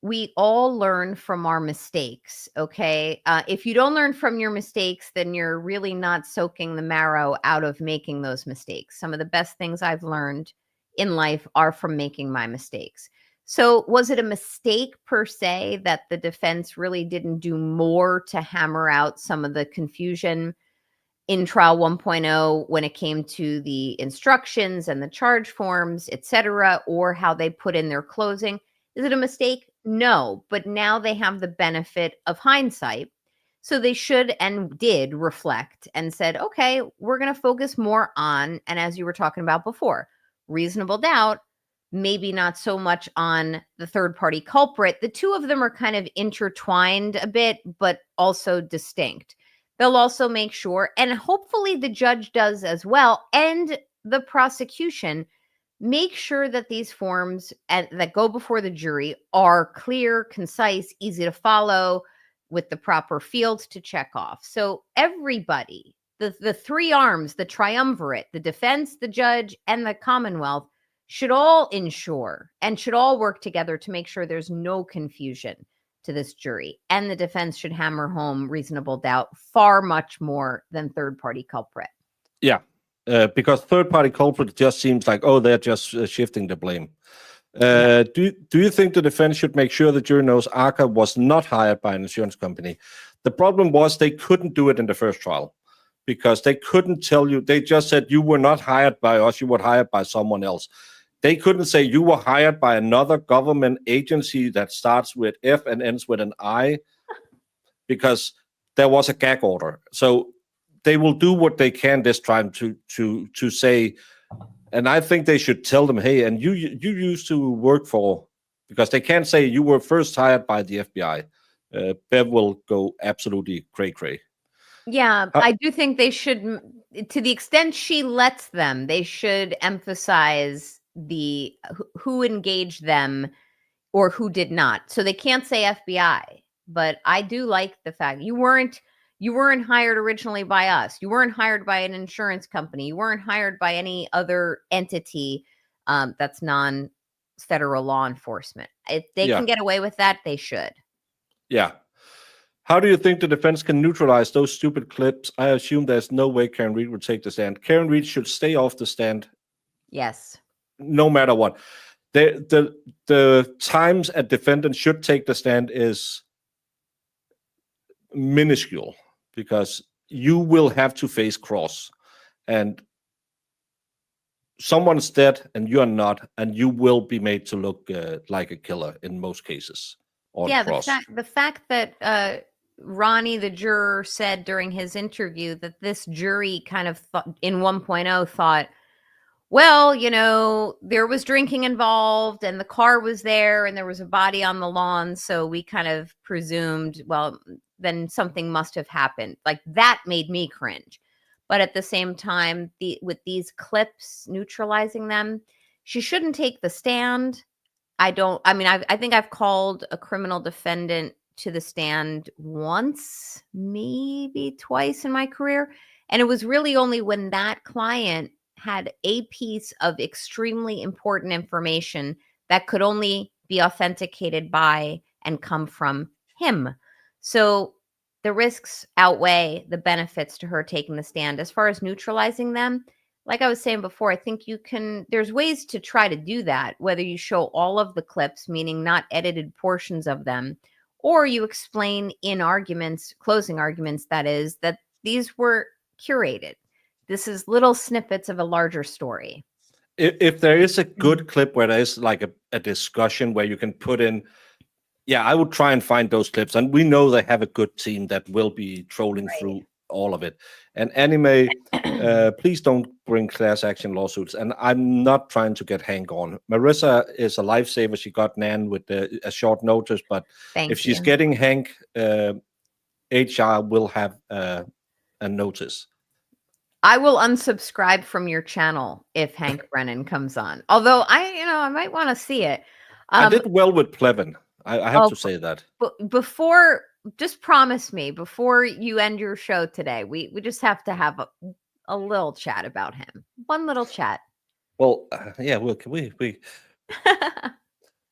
we all learn from our mistakes. Okay. If you don't learn from your mistakes, then you're really not soaking the marrow out of making those mistakes. Some of the best things I've learned in life are from making my mistakes. So was it a mistake per se that the defense really didn't do more to hammer out some of the confusion? in trial 1.0 when it came to the instructions and the charge forms, etc., or how they put in their closing. Is it a mistake? No, but now they have the benefit of hindsight. So they should and did reflect and said, okay, we're going to focus more on, and as you were talking about before, reasonable doubt, maybe not so much on the third party culprit. The two of them are kind of intertwined a bit, but also distinct. They'll also make sure, and hopefully the judge does as well, and the prosecution, make sure that these forms that go before the jury are clear, concise, easy to follow, with the proper fields to check off. So everybody, the three arms, the triumvirate, the defense, the judge, and the Commonwealth, should all ensure and should all work together to make sure there's no confusion to this jury. And the defense should hammer home reasonable doubt far much more than third-party culprit. Yeah, because third-party culprit just seems like, oh, they're just shifting the blame. Do you think the defense should make sure the jury knows Arca was not hired by an insurance company? The problem was they couldn't do it in the first trial because they couldn't tell you. They just said you were not hired by us, you were hired by someone else. They couldn't say you were hired by another government agency that starts with F and ends with an I because there was a gag order. So they will do what they can this time to say. And I think they should tell them, hey, and you used to work for, because they can't say you were first hired by the FBI. Bev will go absolutely cray-cray. Yeah, I do think they should, to the extent she lets them, they should emphasize the who engaged them or who did not. So they can't say FBI, but I do like the fact you weren't hired originally by us. You weren't hired by an insurance company. You weren't hired by any other entity that's non-federal law enforcement. If they can get away with that, they should. Yeah. How do you think the defense can neutralize those stupid clips? I assume there's no way Karen Reed would take the stand. Karen Reed should stay off the stand. Yes. No matter what. The times a defendant should take the stand is minuscule, because you will have to face cross, and someone's dead and you're not, and you will be made to look like a killer in most cases. Yeah, cross. the fact that Ronnie, the juror, said during his interview that this jury kind of in 1.0 thought, well, there was drinking involved and the car was there and there was a body on the lawn. So we kind of presumed, well, then something must have happened. Like, that made me cringe. But at the same time, with these clips neutralizing them, she shouldn't take the stand. I think I've called a criminal defendant to the stand once, maybe twice in my career. And it was really only when that client had a piece of extremely important information that could only be authenticated by and come from him. So the risks outweigh the benefits to her taking the stand. As far as neutralizing them, like I was saying before, I think there's ways to try to do that, whether you show all of the clips, meaning not edited portions of them, or you explain in arguments, closing arguments, that is, that these were curated. This is little snippets of a larger story. If there is a good clip where there is like a discussion where you can put in, I would try and find those clips. And we know they have a good team that will be trolling through all of it. And anime, please don't bring class action lawsuits. And I'm not trying to get Hank on. Marissa is a lifesaver. She got Nan with a short notice, but if she's getting Hank, HR will have a notice. I will unsubscribe from your channel if Hank Brennan comes on. Although I might want to see it. I did well with Plevin. I have to say that. Before, just promise me before you end your show today, we just have to have a little chat about him. One little chat. Well,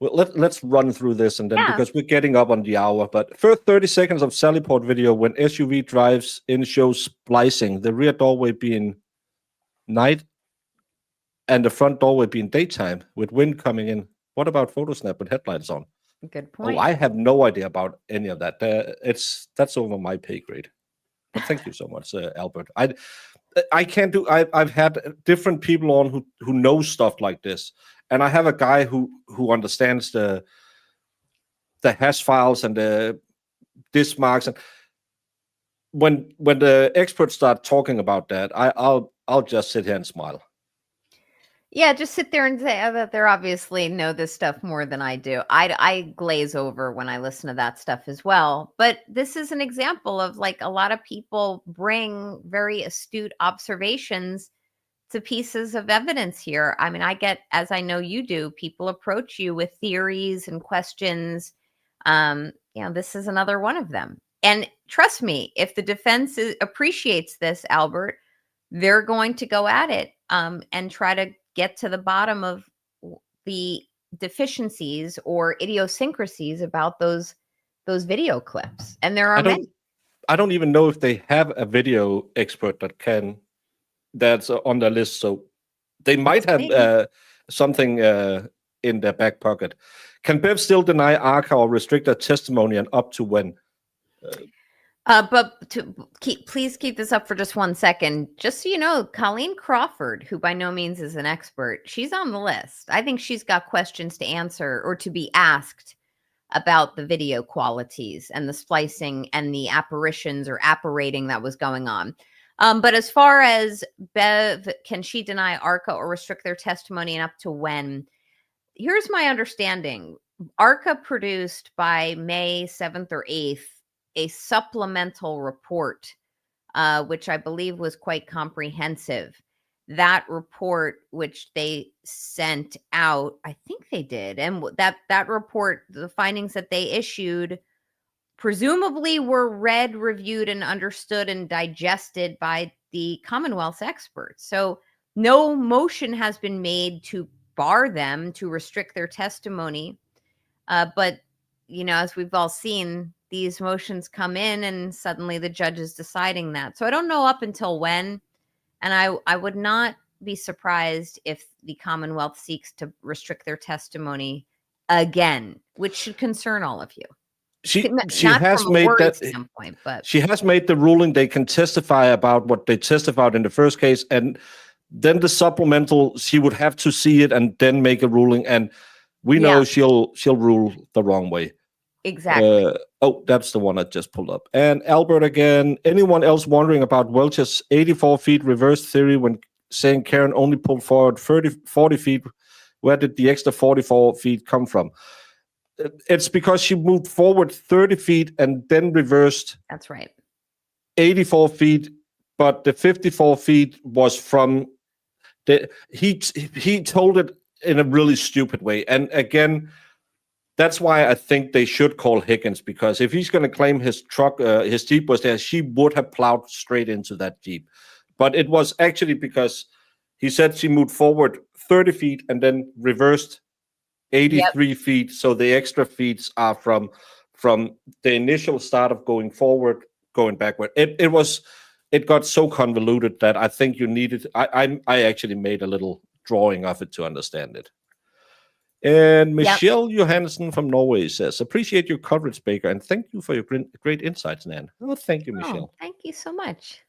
well, let's run through this, and then because we're getting up on the hour. But first 30 seconds of Sallyport video when SUV drives in shows splicing, the rear doorway being night and the front doorway being daytime with wind coming in. What about PhotoSnap with headlights on? Good point. Oh, I have no idea about any of that. That's over my pay grade. But thank you so much, Albert. I can't do. I've had different people on who know stuff like this, and I have a guy who understands the hash files and the disk marks, and when the experts start talking about that, I'll just sit here and smile. Yeah, just sit there and say that they're obviously know this stuff more than I do. I glaze over when I listen to that stuff as well. But this is an example of like a lot of people bring very astute observations to pieces of evidence here. I mean, I get, as I know you do, people approach you with theories and questions. This is another one of them. And trust me, if the defense appreciates this, Albert, they're going to go at it and try to get to the bottom of the deficiencies or idiosyncrasies about those video clips. And there are many. I don't even know if they have a video expert that's on their list. So they might have something in their back pocket. Can Bev still deny ARCA or restrict their testimony, and up to when? But please keep this up for just 1 second. Just so you know, Colleen Crawford, who by no means is an expert, she's on the list. I think she's got questions to answer or to be asked about the video qualities and the splicing and the apparitions or apparating that was going on. But as far as Bev, can she deny ARCA or restrict their testimony, and up to when? Here's my understanding. ARCA produced by May 7th or 8th a supplemental report, which I believe was quite comprehensive. That report, which they sent out, I think they did, and that report, the findings that they issued, presumably were read, reviewed, and understood and digested by the Commonwealth's experts. So no motion has been made to bar them, to restrict their testimony. But, as we've all seen, these motions come in and suddenly the judge is deciding that. So I don't know up until when. And I would not be surprised if the Commonwealth seeks to restrict their testimony again, which should concern all of you. She Not has from a made word that standpoint, but she has made the ruling they can testify about what they testified in the first case, and then the supplemental, she would have to see it and then make a ruling, and we know she'll rule the wrong way. Exactly. That's the one I just pulled up. And Albert again, anyone else wondering about Welch's 84 feet reverse theory when saying Karen only pulled forward 40 feet? Where did the extra 44 feet come from? It's because she moved forward 30 feet and then reversed. That's right. 84 feet, but the 54 feet was from he told it in a really stupid way. And again, that's why I think they should call Higgins, because if he's going to claim his truck, his Jeep was there, she would have plowed straight into that Jeep. But it was actually because he said she moved forward 30 feet and then reversed 83 feet. So the extra feet are from the initial start of going forward, going backward. It got so convoluted that I think you needed. I actually made a little drawing of it to understand it. And Michelle Johannesson from Norway says, appreciate your coverage, Baker, and thank you for your great insights, Nan. Oh, thank you, Michelle. Thank you so much.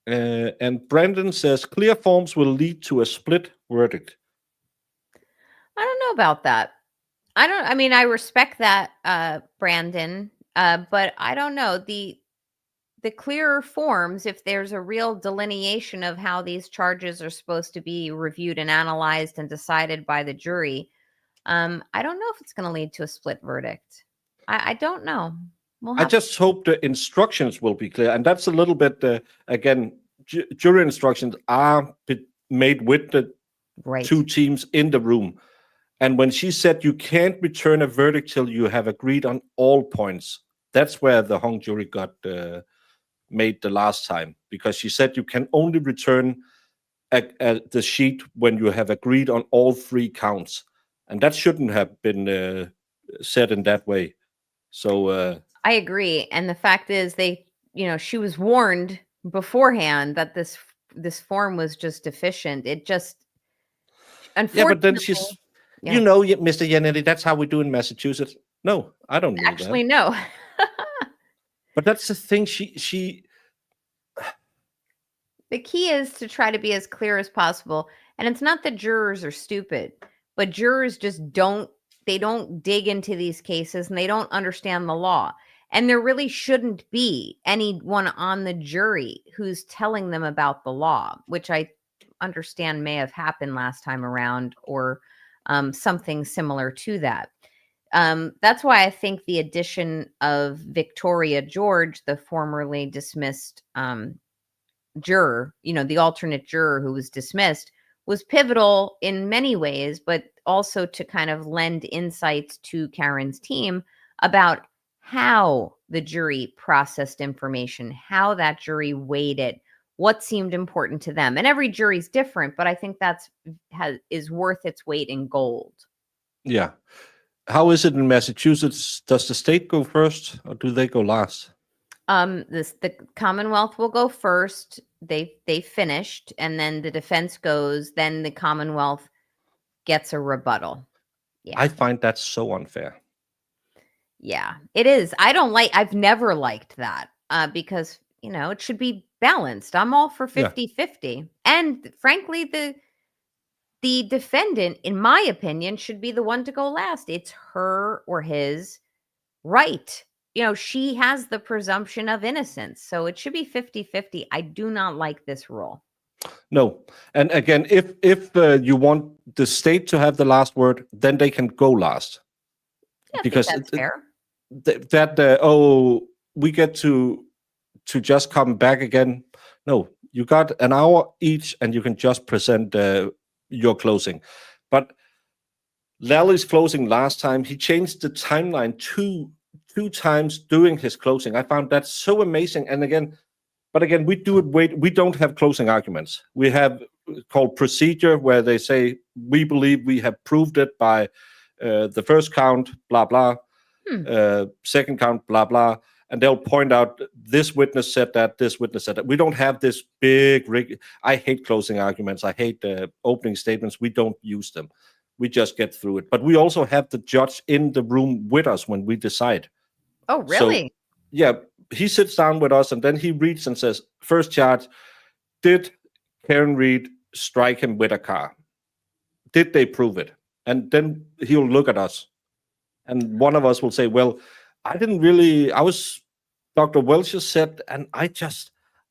And Brandon says, clear forms will lead to a split verdict. I don't know about that. I respect that, Brandon, but I don't know. The clearer forms, if there's a real delineation of how these charges are supposed to be reviewed and analyzed and decided by the jury, I don't know if it's going to lead to a split verdict. I don't know. I just hope the instructions will be clear. And that's a little bit, again, jury instructions are made with the two teams in the room. And when she said you can't return a verdict till you have agreed on all points, that's where the hung jury got made the last time, because she said you can only return the sheet when you have agreed on all three counts, and that shouldn't have been said in that way. So I agree, and the fact is, she was warned beforehand that this form was just deficient. It just, unfortunately, but then she's, Mr. Yannetti, that's how we do in Massachusetts. No, I don't know actually that. No. But that's the thing. She The key is to try to be as clear as possible. And it's not that jurors are stupid, but jurors just don't dig into these cases and they don't understand the law. And there really shouldn't be anyone on the jury who's telling them about the law, which I understand may have happened last time around, or something similar to that. That's why I think the addition of Victoria George, the formerly dismissed juror, the alternate juror who was dismissed, was pivotal in many ways, but also to kind of lend insights to Karen's team about how the jury processed information, how that jury weighed it, what seemed important to them. And every jury's different, but I think is worth its weight in gold. Yeah. How is it in Massachusetts? Does the state go first or do they go last? The Commonwealth will go first. They finished, and then the defense goes. Then the Commonwealth gets a rebuttal. Yeah, I find that so unfair. Yeah, it is. I've never liked that because it should be balanced. I'm all for 50-50, and frankly, the defendant, in my opinion, should be the one to go last. It's her or his right. She has the presumption of innocence. So it should be 50-50. I do not like this rule. No. And again, if you want the state to have the last word, then they can go last. Yeah, because I think that's fair. We get to just come back again. No, you got an hour each and you can just present your closing. But Lally's closing last time, he changed the timeline two times during his closing. I found that so amazing. And again, we do it. We don't have closing arguments. We have called procedure, where they say we believe we have proved it by the first count, blah blah, second count, blah blah, and they'll point out this witness said that, this witness said that. We don't have this big rig. I hate closing arguments. I hate opening statements. We don't use them. We just get through it. But we also have the judge in the room with us when we decide. Oh, really? So, yeah, he sits down with us and then he reads and says, first charge, did Karen Reed strike him with a car? Did they prove it? And then he'll look at us. And one of us will say, well, Dr. Welch just said, and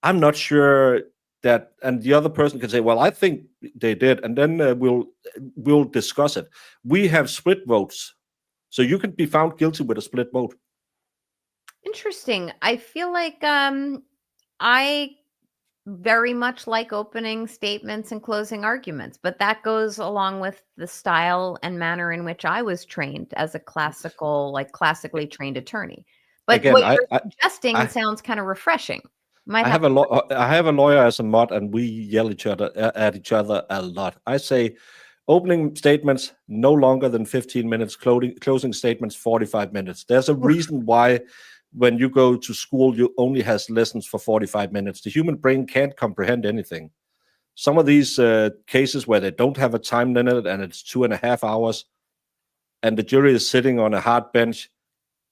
I'm not sure that, and the other person can say, well, I think they did. And then we'll discuss it. We have split votes. So you can be found guilty with a split vote. Interesting. I feel like I very much like opening statements and closing arguments, but that goes along with the style and manner in which I was trained as a classically trained attorney. But again, what you're suggesting sounds kind of refreshing. I have a lawyer as a mod, and we yell at each other a lot. I say opening statements no longer than 15 minutes, closing statements 45 minutes. There's a reason why when you go to school, you only has lessons for 45 minutes. The human brain can't comprehend anything. Some of these cases where they don't have a time limit and it's 2.5 hours and the jury is sitting on a hard bench,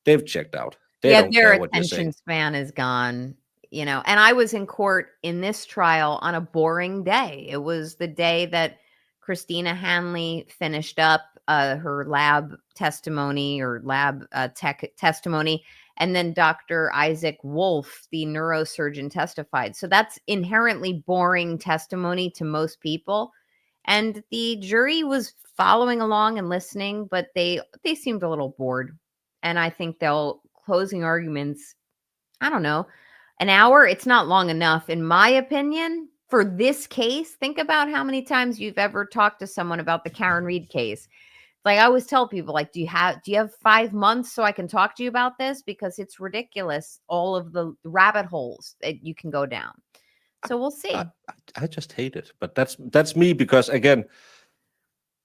they've checked out. Their attention span is gone, and I was in court in this trial on a boring day. It was the day that Christina Hanley finished up her lab testimony or lab tech testimony. And then Dr. Isaac Wolf, the neurosurgeon, testified. So that's inherently boring testimony to most people. And the jury was following along and listening, but they seemed a little bored. And I think closing arguments, I don't know, an hour, it's not long enough, in my opinion, for this case. Think about how many times you've ever talked to someone about the Karen Reed case. Like, I always tell people, like, do you have 5 months so I can talk to you about this? Because it's ridiculous, all of the rabbit holes that you can go down. So we'll see. I just hate it. But that's me, because, again,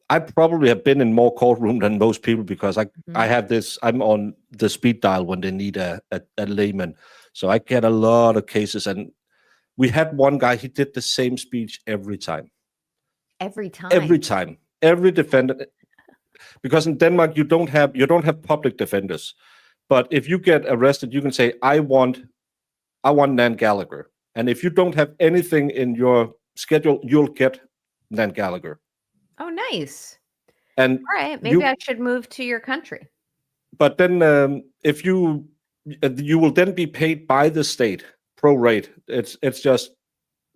I probably have been in more courtroom than most people, because I have this, I'm on the speed dial when they need a layman. So I get a lot of cases. And we had one guy, he did the same speech every time. Every time? Every time. Every defendant. Because in Denmark, you don't have public defenders. But if you get arrested, you can say, I want Nan Gallagher. And if you don't have anything in your schedule, you'll get Nan Gallagher. Oh, nice. And All right. Maybe I should move to your country. But then if you will then be paid by the state pro rate. It's just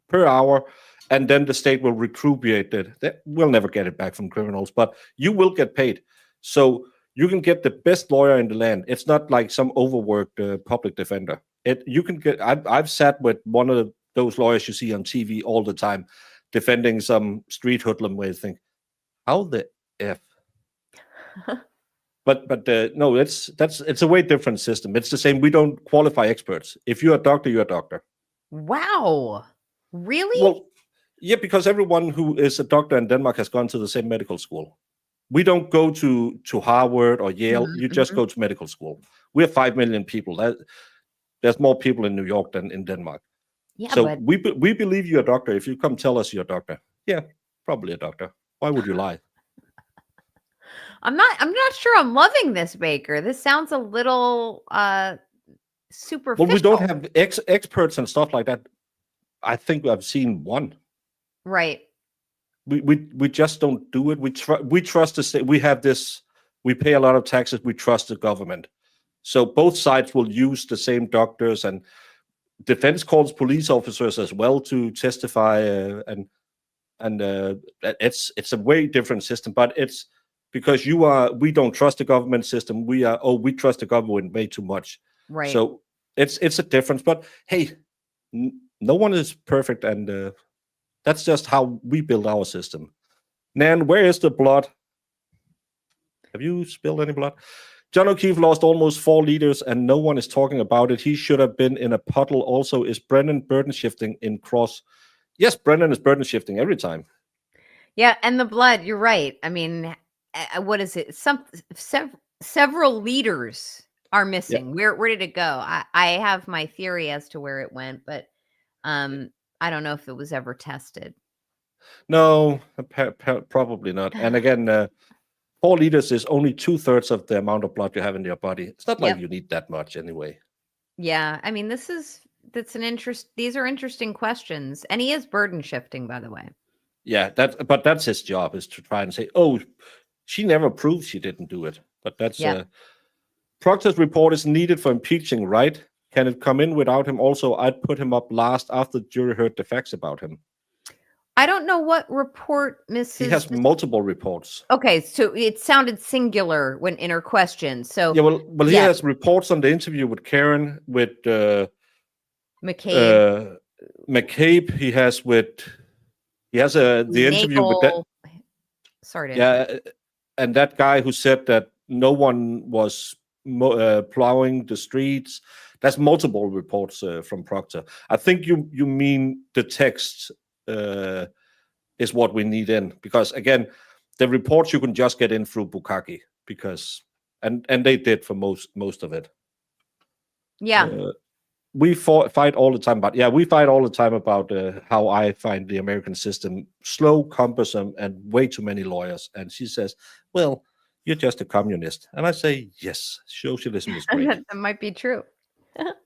per hour, and then the state will recuperate it. We'll never get it back from criminals, but you will get paid. So you can get the best lawyer in the land. It's not like some overworked public defender. You can get. I've sat with one of those lawyers you see on TV all the time, defending some street hoodlum where you think, how the f. But no, it's a way different system. It's the same. We don't qualify experts. If you're a doctor, you're a doctor. Wow. Really? Well, yeah, because everyone who is a doctor in Denmark has gone to the same medical school. We don't go to Harvard or Yale. You just go to medical school. We're 5 million people. There's more people in New York than in Denmark. Yeah, so but we believe you're a doctor. If you come tell us you're a doctor, yeah, probably a doctor. Why would you lie? I'm not sure I'm loving this, Baker. This sounds a little superficial. Well, we don't have experts and stuff like that. I think I've seen one. Right. We just don't do it. We trust the state. We have this. We pay a lot of taxes. We trust the government. So both sides will use the same doctors, and defense calls police officers as well to testify. And it's a way different system. But it's because we don't trust the government system. We trust the government way too much. Right. So it's a difference. But hey, no one is perfect, and that's just how we build our system. Nan, where is the blood? Have you spilled any blood? John O'Keefe lost almost 4 liters, and no one is talking about it. He should have been in a puddle. Also, is Brennan burden shifting in cross? Yes, Brennan is burden shifting every time. Yeah, and the blood, you're right. I mean, what is it? Several liters are missing. Yeah. Where did it go? I have my theory as to where it went, but I don't know if it was ever tested. No, probably not. And again, 4 liters is only 2/3 of the amount of blood you have in your body. It's not like you need that much anyway. Yeah, I mean, these are interesting questions, and he is burden shifting, by the way. Yeah, but that's his job, is to try and say, oh, she never proved she didn't do it. But that's Proctor's report is needed for impeaching, right? Can it come in without him? Also, I'd put him up last after the jury heard the facts about him. I don't know what report Mrs. He has multiple reports. Okay, so it sounded singular in her question. So yeah, well, he has reports on the interview with Karen, with McCabe. McCabe. He has the interview with that. Sorry. And that guy who said that no one was plowing the streets. That's multiple reports from Proctor. I think you mean the text is what we need in, because again, the reports you can just get in through Bukaki, because and they did for most of it. Yeah. We fight all the time, but we fight all the time about how I find the American system slow, cumbersome, and way too many lawyers. And she says, well, you're just a communist. And I say, yes, socialism is great. That might be true.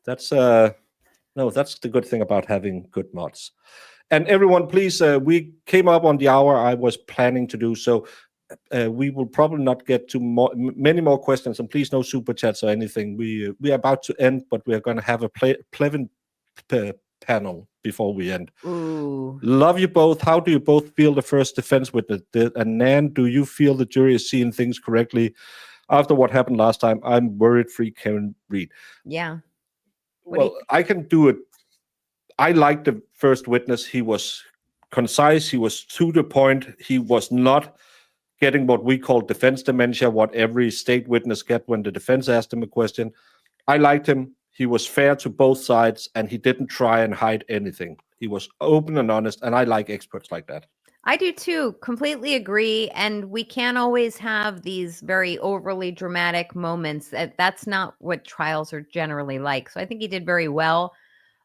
That's that's the good thing about having good mods. And everyone, please, we came up on the hour I was planning to do, so we will probably not get to many more questions, and please no super chats or anything. We are about to end, but we are going to have a pleasant panel before we end. Ooh. Love you both. How do you both feel the first defense witness did? And Nan, do you feel the jury is seeing things correctly after what happened last time? I'm worried. Free Karen Reed. Yeah. Well, I can do it. I like the first witness. He was concise. He was to the point. He was not getting what we call defense dementia, what every state witness get when the defense asked him a question. I liked him. He was fair to both sides, and he didn't try and hide anything. He was open and honest, and I like experts like that. I do too. Completely agree. And we can't always have these very overly dramatic moments. That's not what trials are generally like. So I think he did very well.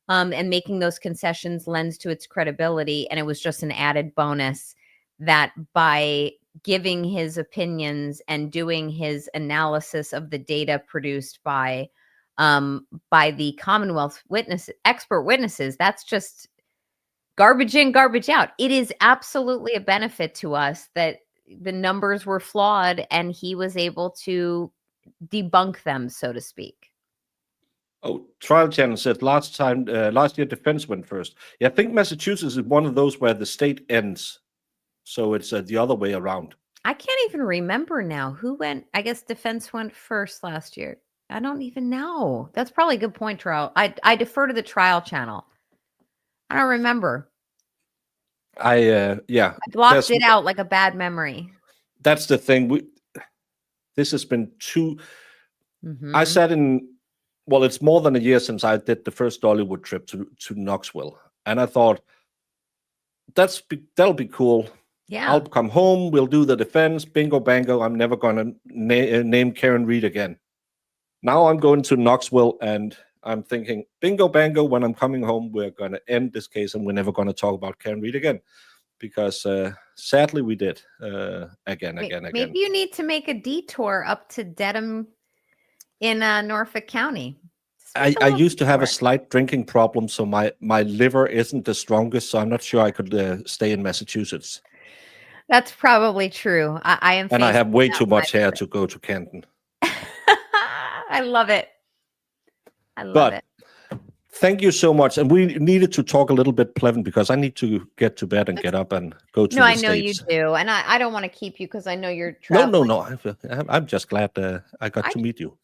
And making those concessions lends to its credibility. And it was just an added bonus that by giving his opinions and doing his analysis of the data produced by by the Commonwealth expert witnesses, that's just garbage in, garbage out. It is absolutely a benefit to us that the numbers were flawed and he was able to debunk them, so to speak. Oh, Trial Channel said last year defense went first. Yeah, I think Massachusetts is one of those where the state ends. So it's the other way around. I can't even remember now who went. I guess defense went first last year. I don't even know. That's probably a good point, Trial. I defer to the Trial Channel. I don't remember. Yeah. I blocked it out like a bad memory. That's the thing. This has been too. I sat in. Well, it's more than a year since I did the first Dollywood trip to Knoxville, and I thought that'll be cool. Yeah. I'll come home. We'll do the defense. Bingo, bango. I'm never gonna name Karen Reed again. Now I'm going to Knoxville, and I'm thinking, bingo, bango. When I'm coming home, we're gonna end this case, and we're never gonna talk about Karen Reed again, because sadly we did again. Maybe you need to make a detour up to Dedham in Norfolk County. I used to have a slight drinking problem, so my liver isn't the strongest, so I'm not sure I could stay in Massachusetts. That's probably true. I am. And I have way too much hair to go to Canton. I love it. I love it. Thank you so much. And we needed to talk a little bit, Pleven, because I need to get to bed and get up and go to the States. No, I know you do. And I don't want to keep you because I know you're traveling. No. I'm just glad I got to meet you.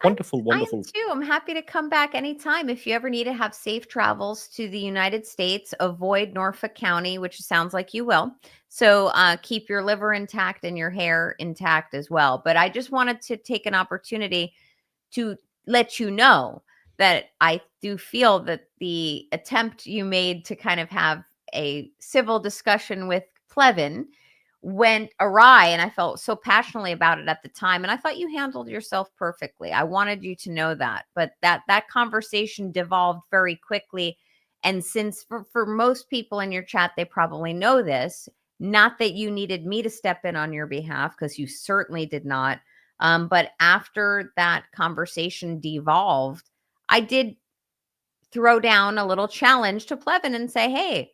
Wonderful. I am too. I'm happy to come back anytime. If you ever need to have safe travels to the United States, avoid Norfolk County, which sounds like you will. So keep your liver intact and your hair intact as well. But I just wanted to take an opportunity to let you know that I do feel that the attempt you made to kind of have a civil discussion with Pleven went awry, and I felt so passionately about it at the time, and I thought you handled yourself perfectly. I wanted you to know that, but that conversation devolved very quickly. And since for most people in your chat, they probably know this, not that you needed me to step in on your behalf, because you certainly did not. But after that conversation devolved, I did throw down a little challenge to Pleven and say, hey,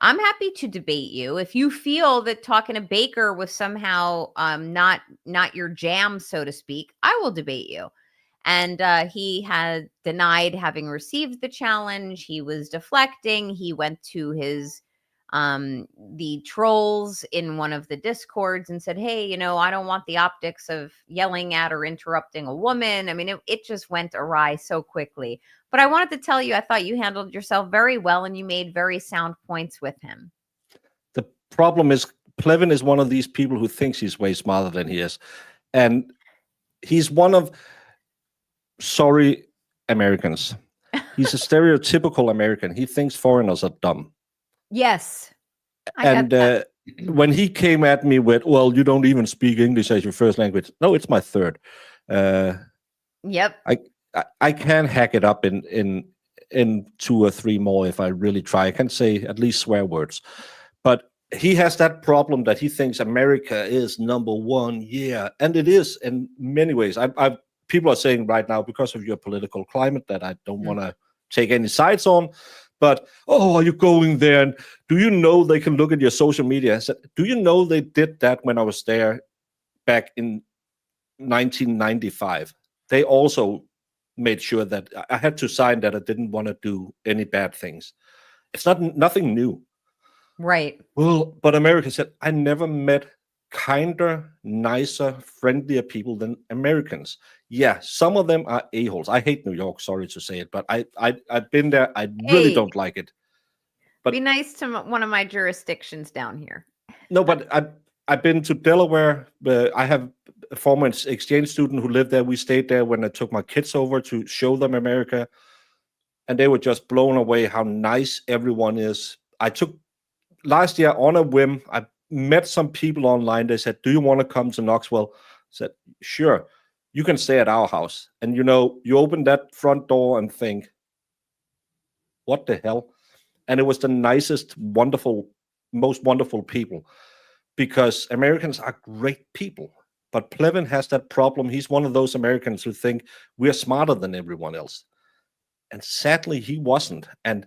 I'm happy to debate you. If you feel that talking to Baker was somehow not your jam, so to speak, I will debate you. And he had denied having received the challenge. He was deflecting. He went to his the trolls in one of the discords and said, hey, I don't want the optics of yelling at or interrupting a woman. I mean, it just went awry so quickly. But I wanted to tell you, I thought you handled yourself very well and you made very sound points with him. The problem is Pleven is one of these people who thinks he's way smarter than he is. And he's one of, sorry, Americans. He's a stereotypical American. He thinks foreigners are dumb. Yes. And when he came at me with, well, you don't even speak English as your first language. No, it's my third. Yep. I can hack it up in 2 or 3 more if I really try. I can say at least swear words. But he has that problem that he thinks America is number one. Yeah. And it is in many ways. People are saying right now, because of your political climate, that I don't want to take any sides on. But, are you going there? And do you know they can look at your social media? I said, do you know they did that when I was there back in 1995? They also made sure that I had to sign that I didn't want to do any bad things. It's nothing new. Right. Well, but America said, I never met kinder, nicer, friendlier people than Americans. Yeah, some of them are a-holes. I hate New York, sorry to say it, but I've been there. I really don't like it. But be nice to one of my jurisdictions down here. No, but I've been to Delaware. I have a former exchange student who lived there. We stayed there when I took my kids over to show them America. And they were just blown away how nice everyone is. I took last year on a whim, I met some people online. They said, do you want to come to Knoxville? I said, sure, you can stay at our house. And you open that front door and think, what the hell? And it was the nicest, wonderful, most wonderful people, because Americans are great people. But Plevin has that problem. He's one of those Americans who think we're smarter than everyone else. And sadly, he wasn't. And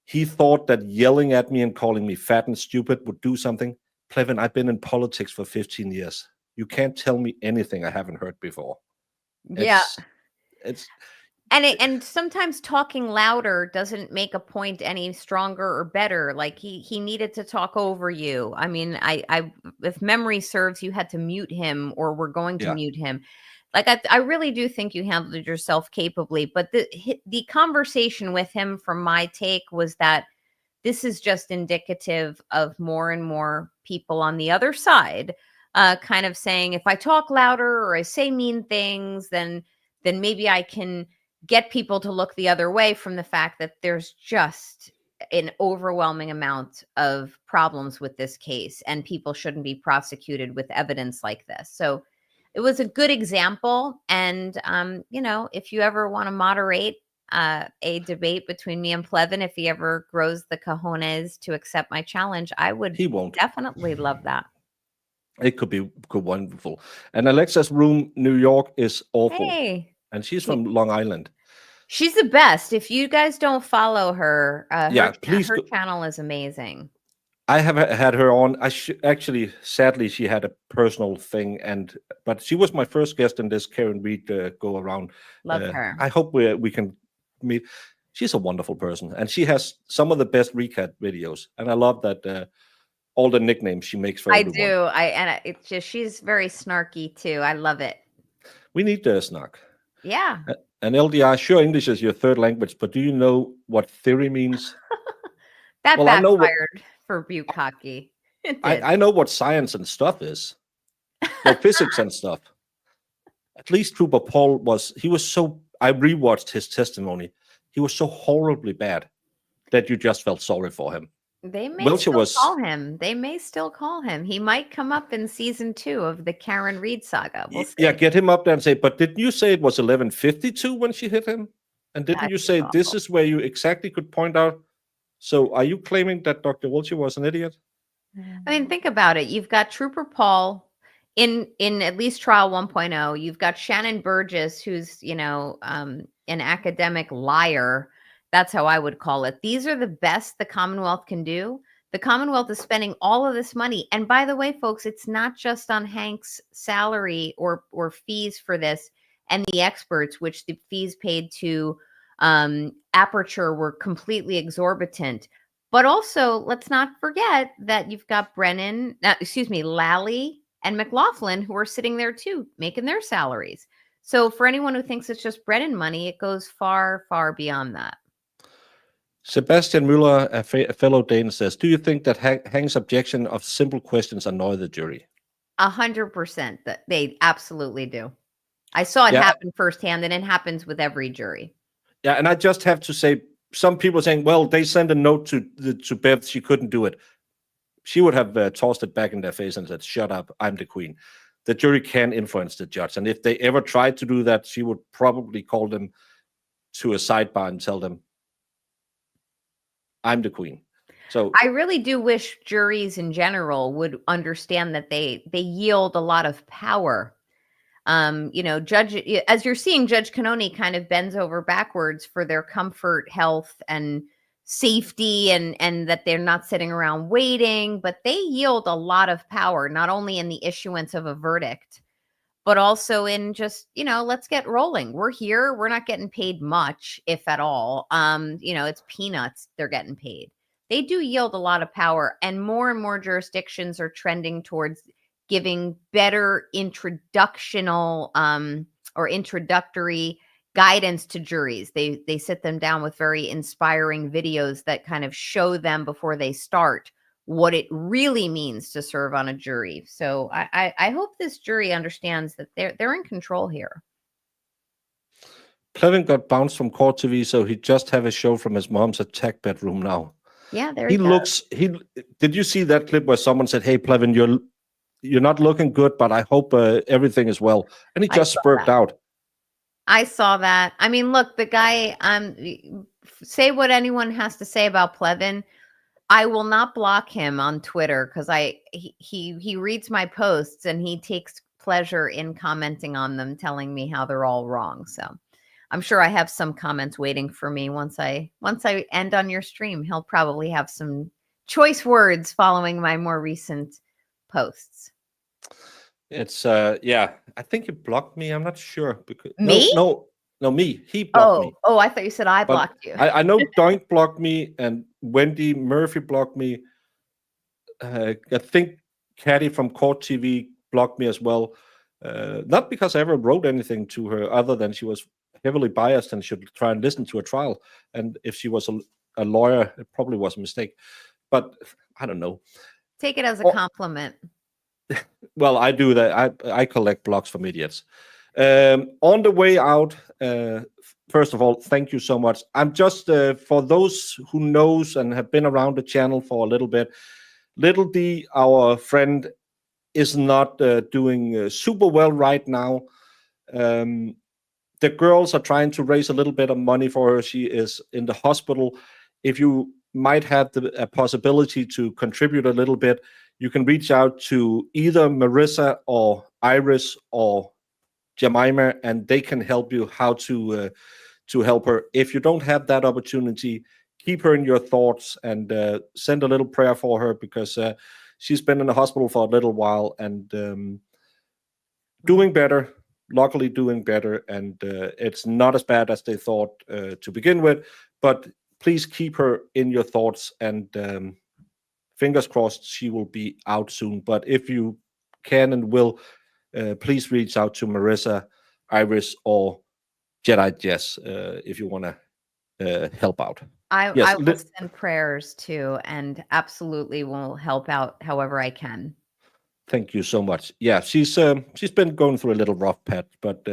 he thought that yelling at me and calling me fat and stupid would do something. Plevin, I've been in politics for 15 years. You can't tell me anything I haven't heard before. Yeah. It's And sometimes talking louder doesn't make a point any stronger or better. Like he needed to talk over you. I mean, I if memory serves, you had to mute him or were going to mute him. Like I really do think you handled yourself capably. But the conversation with him, from my take, was that this is just indicative of more and more people on the other side, kind of saying, if I talk louder or I say mean things, then maybe I can get people to look the other way from the fact that there's just an overwhelming amount of problems with this case and people shouldn't be prosecuted with evidence like this. So it was a good example. And, if you ever want to moderate a debate between me and Plevin, if he ever grows the cojones to accept my challenge, I would He won't. definitely love that. It could be wonderful. And Alexa's room, New York, is awful. Hey. And she's from Long Island. She's the best. If you guys don't follow her, please. Her channel is amazing. I have had her on. Actually, sadly, she had a personal thing, but she was my first guest in this Karen Reed go around. Love her. I hope we can meet. She's a wonderful person, and she has some of the best recap videos. And I love that all the nicknames she makes for everyone. I do. It's just, she's very snarky too. I love it. We need the snark. Yeah. And LDR, sure, English is your third language, but do you know what theory means? That backfired for Bukkake. I know what science and stuff is, like physics and stuff. At least Trooper Paul I rewatched his testimony. He was so horribly bad that you just felt sorry for him. They may call him. They may still call him. He might come up in season 2 of the Karen Reed saga. We'll see. Yeah, get him up there and say, but didn't you say it was 11:52 when she hit him? And didn't you say this is where you exactly could point out? So are you claiming that Dr. Wiltshire was an idiot? I mean, think about it. You've got Trooper Paul in at least trial 1.0. You've got Shannon Burgess, who's, an academic liar. That's how I would call it. These are the best the Commonwealth can do. The Commonwealth is spending all of this money. And by the way, folks, it's not just on Hank's salary or fees for this and the experts, which the fees paid to Aperture were completely exorbitant. But also, let's not forget that you've got Lally and McLaughlin, who are sitting there too, making their salaries. So for anyone who thinks it's just Brennan money, it goes far, far beyond that. Sebastian Müller, a fellow Dane, says, do you think that Hank's objection of simple questions annoy the jury? 100%. That they absolutely do. I saw it happen firsthand, and it happens with every jury. Yeah, and I just have to say, some people are saying, well, they sent a note to Bev, she couldn't do it. She would have tossed it back in their face and said, shut up, I'm the queen. The jury can influence the judge. And if they ever tried to do that, she would probably call them to a sidebar and tell them, I'm the queen. So I really do wish juries in general would understand that they yield a lot of power. Judge, as you're seeing, Judge Cannoni kind of bends over backwards for their comfort, health, and safety, and that they're not sitting around waiting, but they yield a lot of power, not only in the issuance of a verdict, but also in just, let's get rolling. We're here. We're not getting paid much, if at all. It's peanuts they're getting paid. They do yield a lot of power, and more jurisdictions are trending towards giving better introductory guidance to juries. They sit them down with very inspiring videos that kind of show them before they start what it really means to serve on a jury. So I hope this jury understands that they're in control here. Plevin got bounced from court TV, so he just have a show from his mom's attack bedroom now. Yeah, there he looks. Did you see that clip where someone said, "Hey, Plevin, you're not looking good, but I hope everything is well," and he just spurted out. I saw that. I mean, look, the guy. Say what anyone has to say about Plevin. I will not block him on Twitter because he reads my posts and he takes pleasure in commenting on them, telling me how they're all wrong. So I'm sure I have some comments waiting for me once I end on your stream. He'll probably have some choice words following my more recent posts. It's yeah. I think you blocked me. I'm not sure because Me? no, me. He blocked me. Oh, I thought you said I But blocked you. I know Doink blocked me and Wendy Murphy blocked me. I think Caddy from Court TV blocked me as well. Not because I ever wrote anything to her other than she was heavily biased and should try and listen to a trial. And if she was a lawyer, it probably was a mistake. But I don't know. Take it as a compliment. Well, I do that. I collect blocks from idiots. On the way out, first of all, thank you so much. I'm just for those who knows and have been around the channel for a little bit. Little D, our friend, is not doing super well right now. The girls are trying to raise a little bit of money for her. She is in the hospital. If you might have a possibility to contribute a little bit, you can reach out to either Marissa or Iris or Jemima, and they can help you how to help her. If you don't have that opportunity, keep her in your thoughts and send a little prayer for her because she's been in the hospital for a little while and doing better, luckily doing better. And it's not as bad as they thought to begin with, but please keep her in your thoughts and fingers crossed she will be out soon. But if you can and will, please reach out to Marissa, Iris, or Jedi Jess if you want to help out. I will send prayers too, and absolutely will help out however I can. Thank you so much. Yeah, she's been going through a little rough patch, but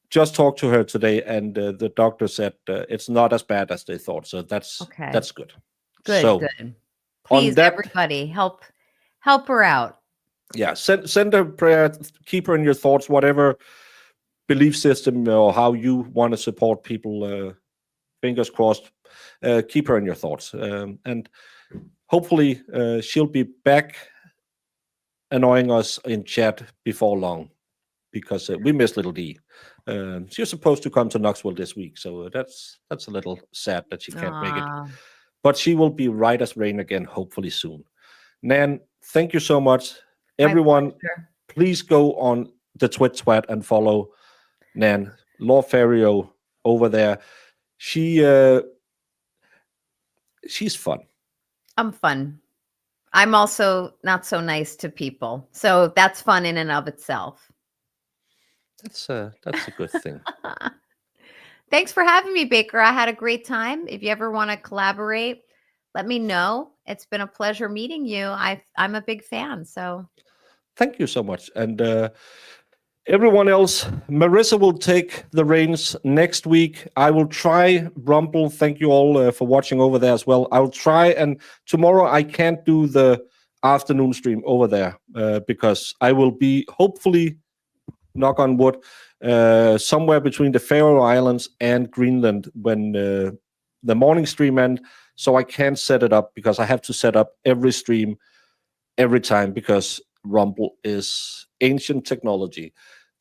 just talked to her today, and the doctor said it's not as bad as they thought. So that's good. Good, so, good. Please, everybody, help her out. Yeah, send a prayer. Keep her in your thoughts. Whatever belief system or how you want to support people. Fingers crossed. Keep her in your thoughts, and hopefully she'll be back annoying us in chat before long, because we miss Little D. She was supposed to come to Knoxville this week, so that's a little sad that she can't make it. But she will be right as rain again, hopefully soon. Nan, thank you so much. Everyone, please go on the Twitch twat and follow Nan Lawferio over there. She's fun. I'm fun. I'm also not so nice to people, so that's fun in and of itself. That's a good thing. Thanks for having me, Baker. I had a great time. If you ever want to collaborate, let me know. It's been a pleasure meeting you. I'm a big fan. So thank you so much. And everyone else, Marissa will take the reins next week. I will try, Rumble. Thank you all for watching over there as well. I'll try, and tomorrow I can't do the afternoon stream over there because I will be, hopefully, knock on wood, somewhere between the Faroe Islands and Greenland when the morning stream ends. So I can't set it up because I have to set up every stream every time because Rumble is ancient technology.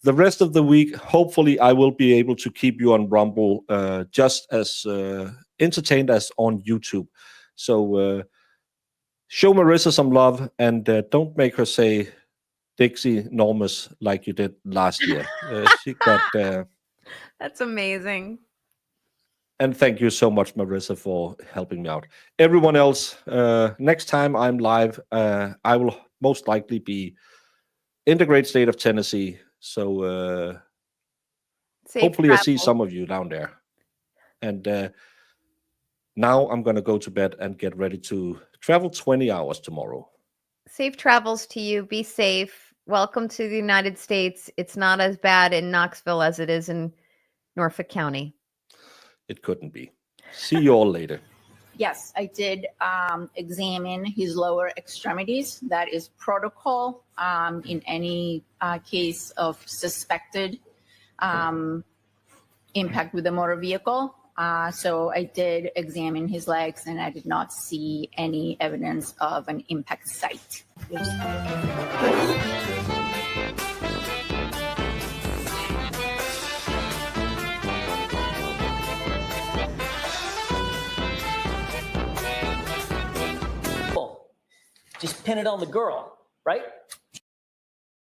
The rest of the week, hopefully, I will be able to keep you on Rumble just as entertained as on YouTube. So show Marissa some love and don't make her say Dixie Normus like you did last year. She got. That's amazing. And thank you so much, Marissa, for helping me out. Everyone else, next time I'm live, I will most likely be in the great state of Tennessee. So hopefully I see some of you down there. And now I'm going to go to bed and get ready to travel 20 hours tomorrow. Safe travels to you. Be safe. Welcome to the United States. It's not as bad in Knoxville as it is in Norfolk County. It couldn't be. See you all later. Yes, I did examine his lower extremities. That is protocol in any case of suspected impact with a motor vehicle. So I did examine his legs and I did not see any evidence of an impact site. Just pin it on the girl, right?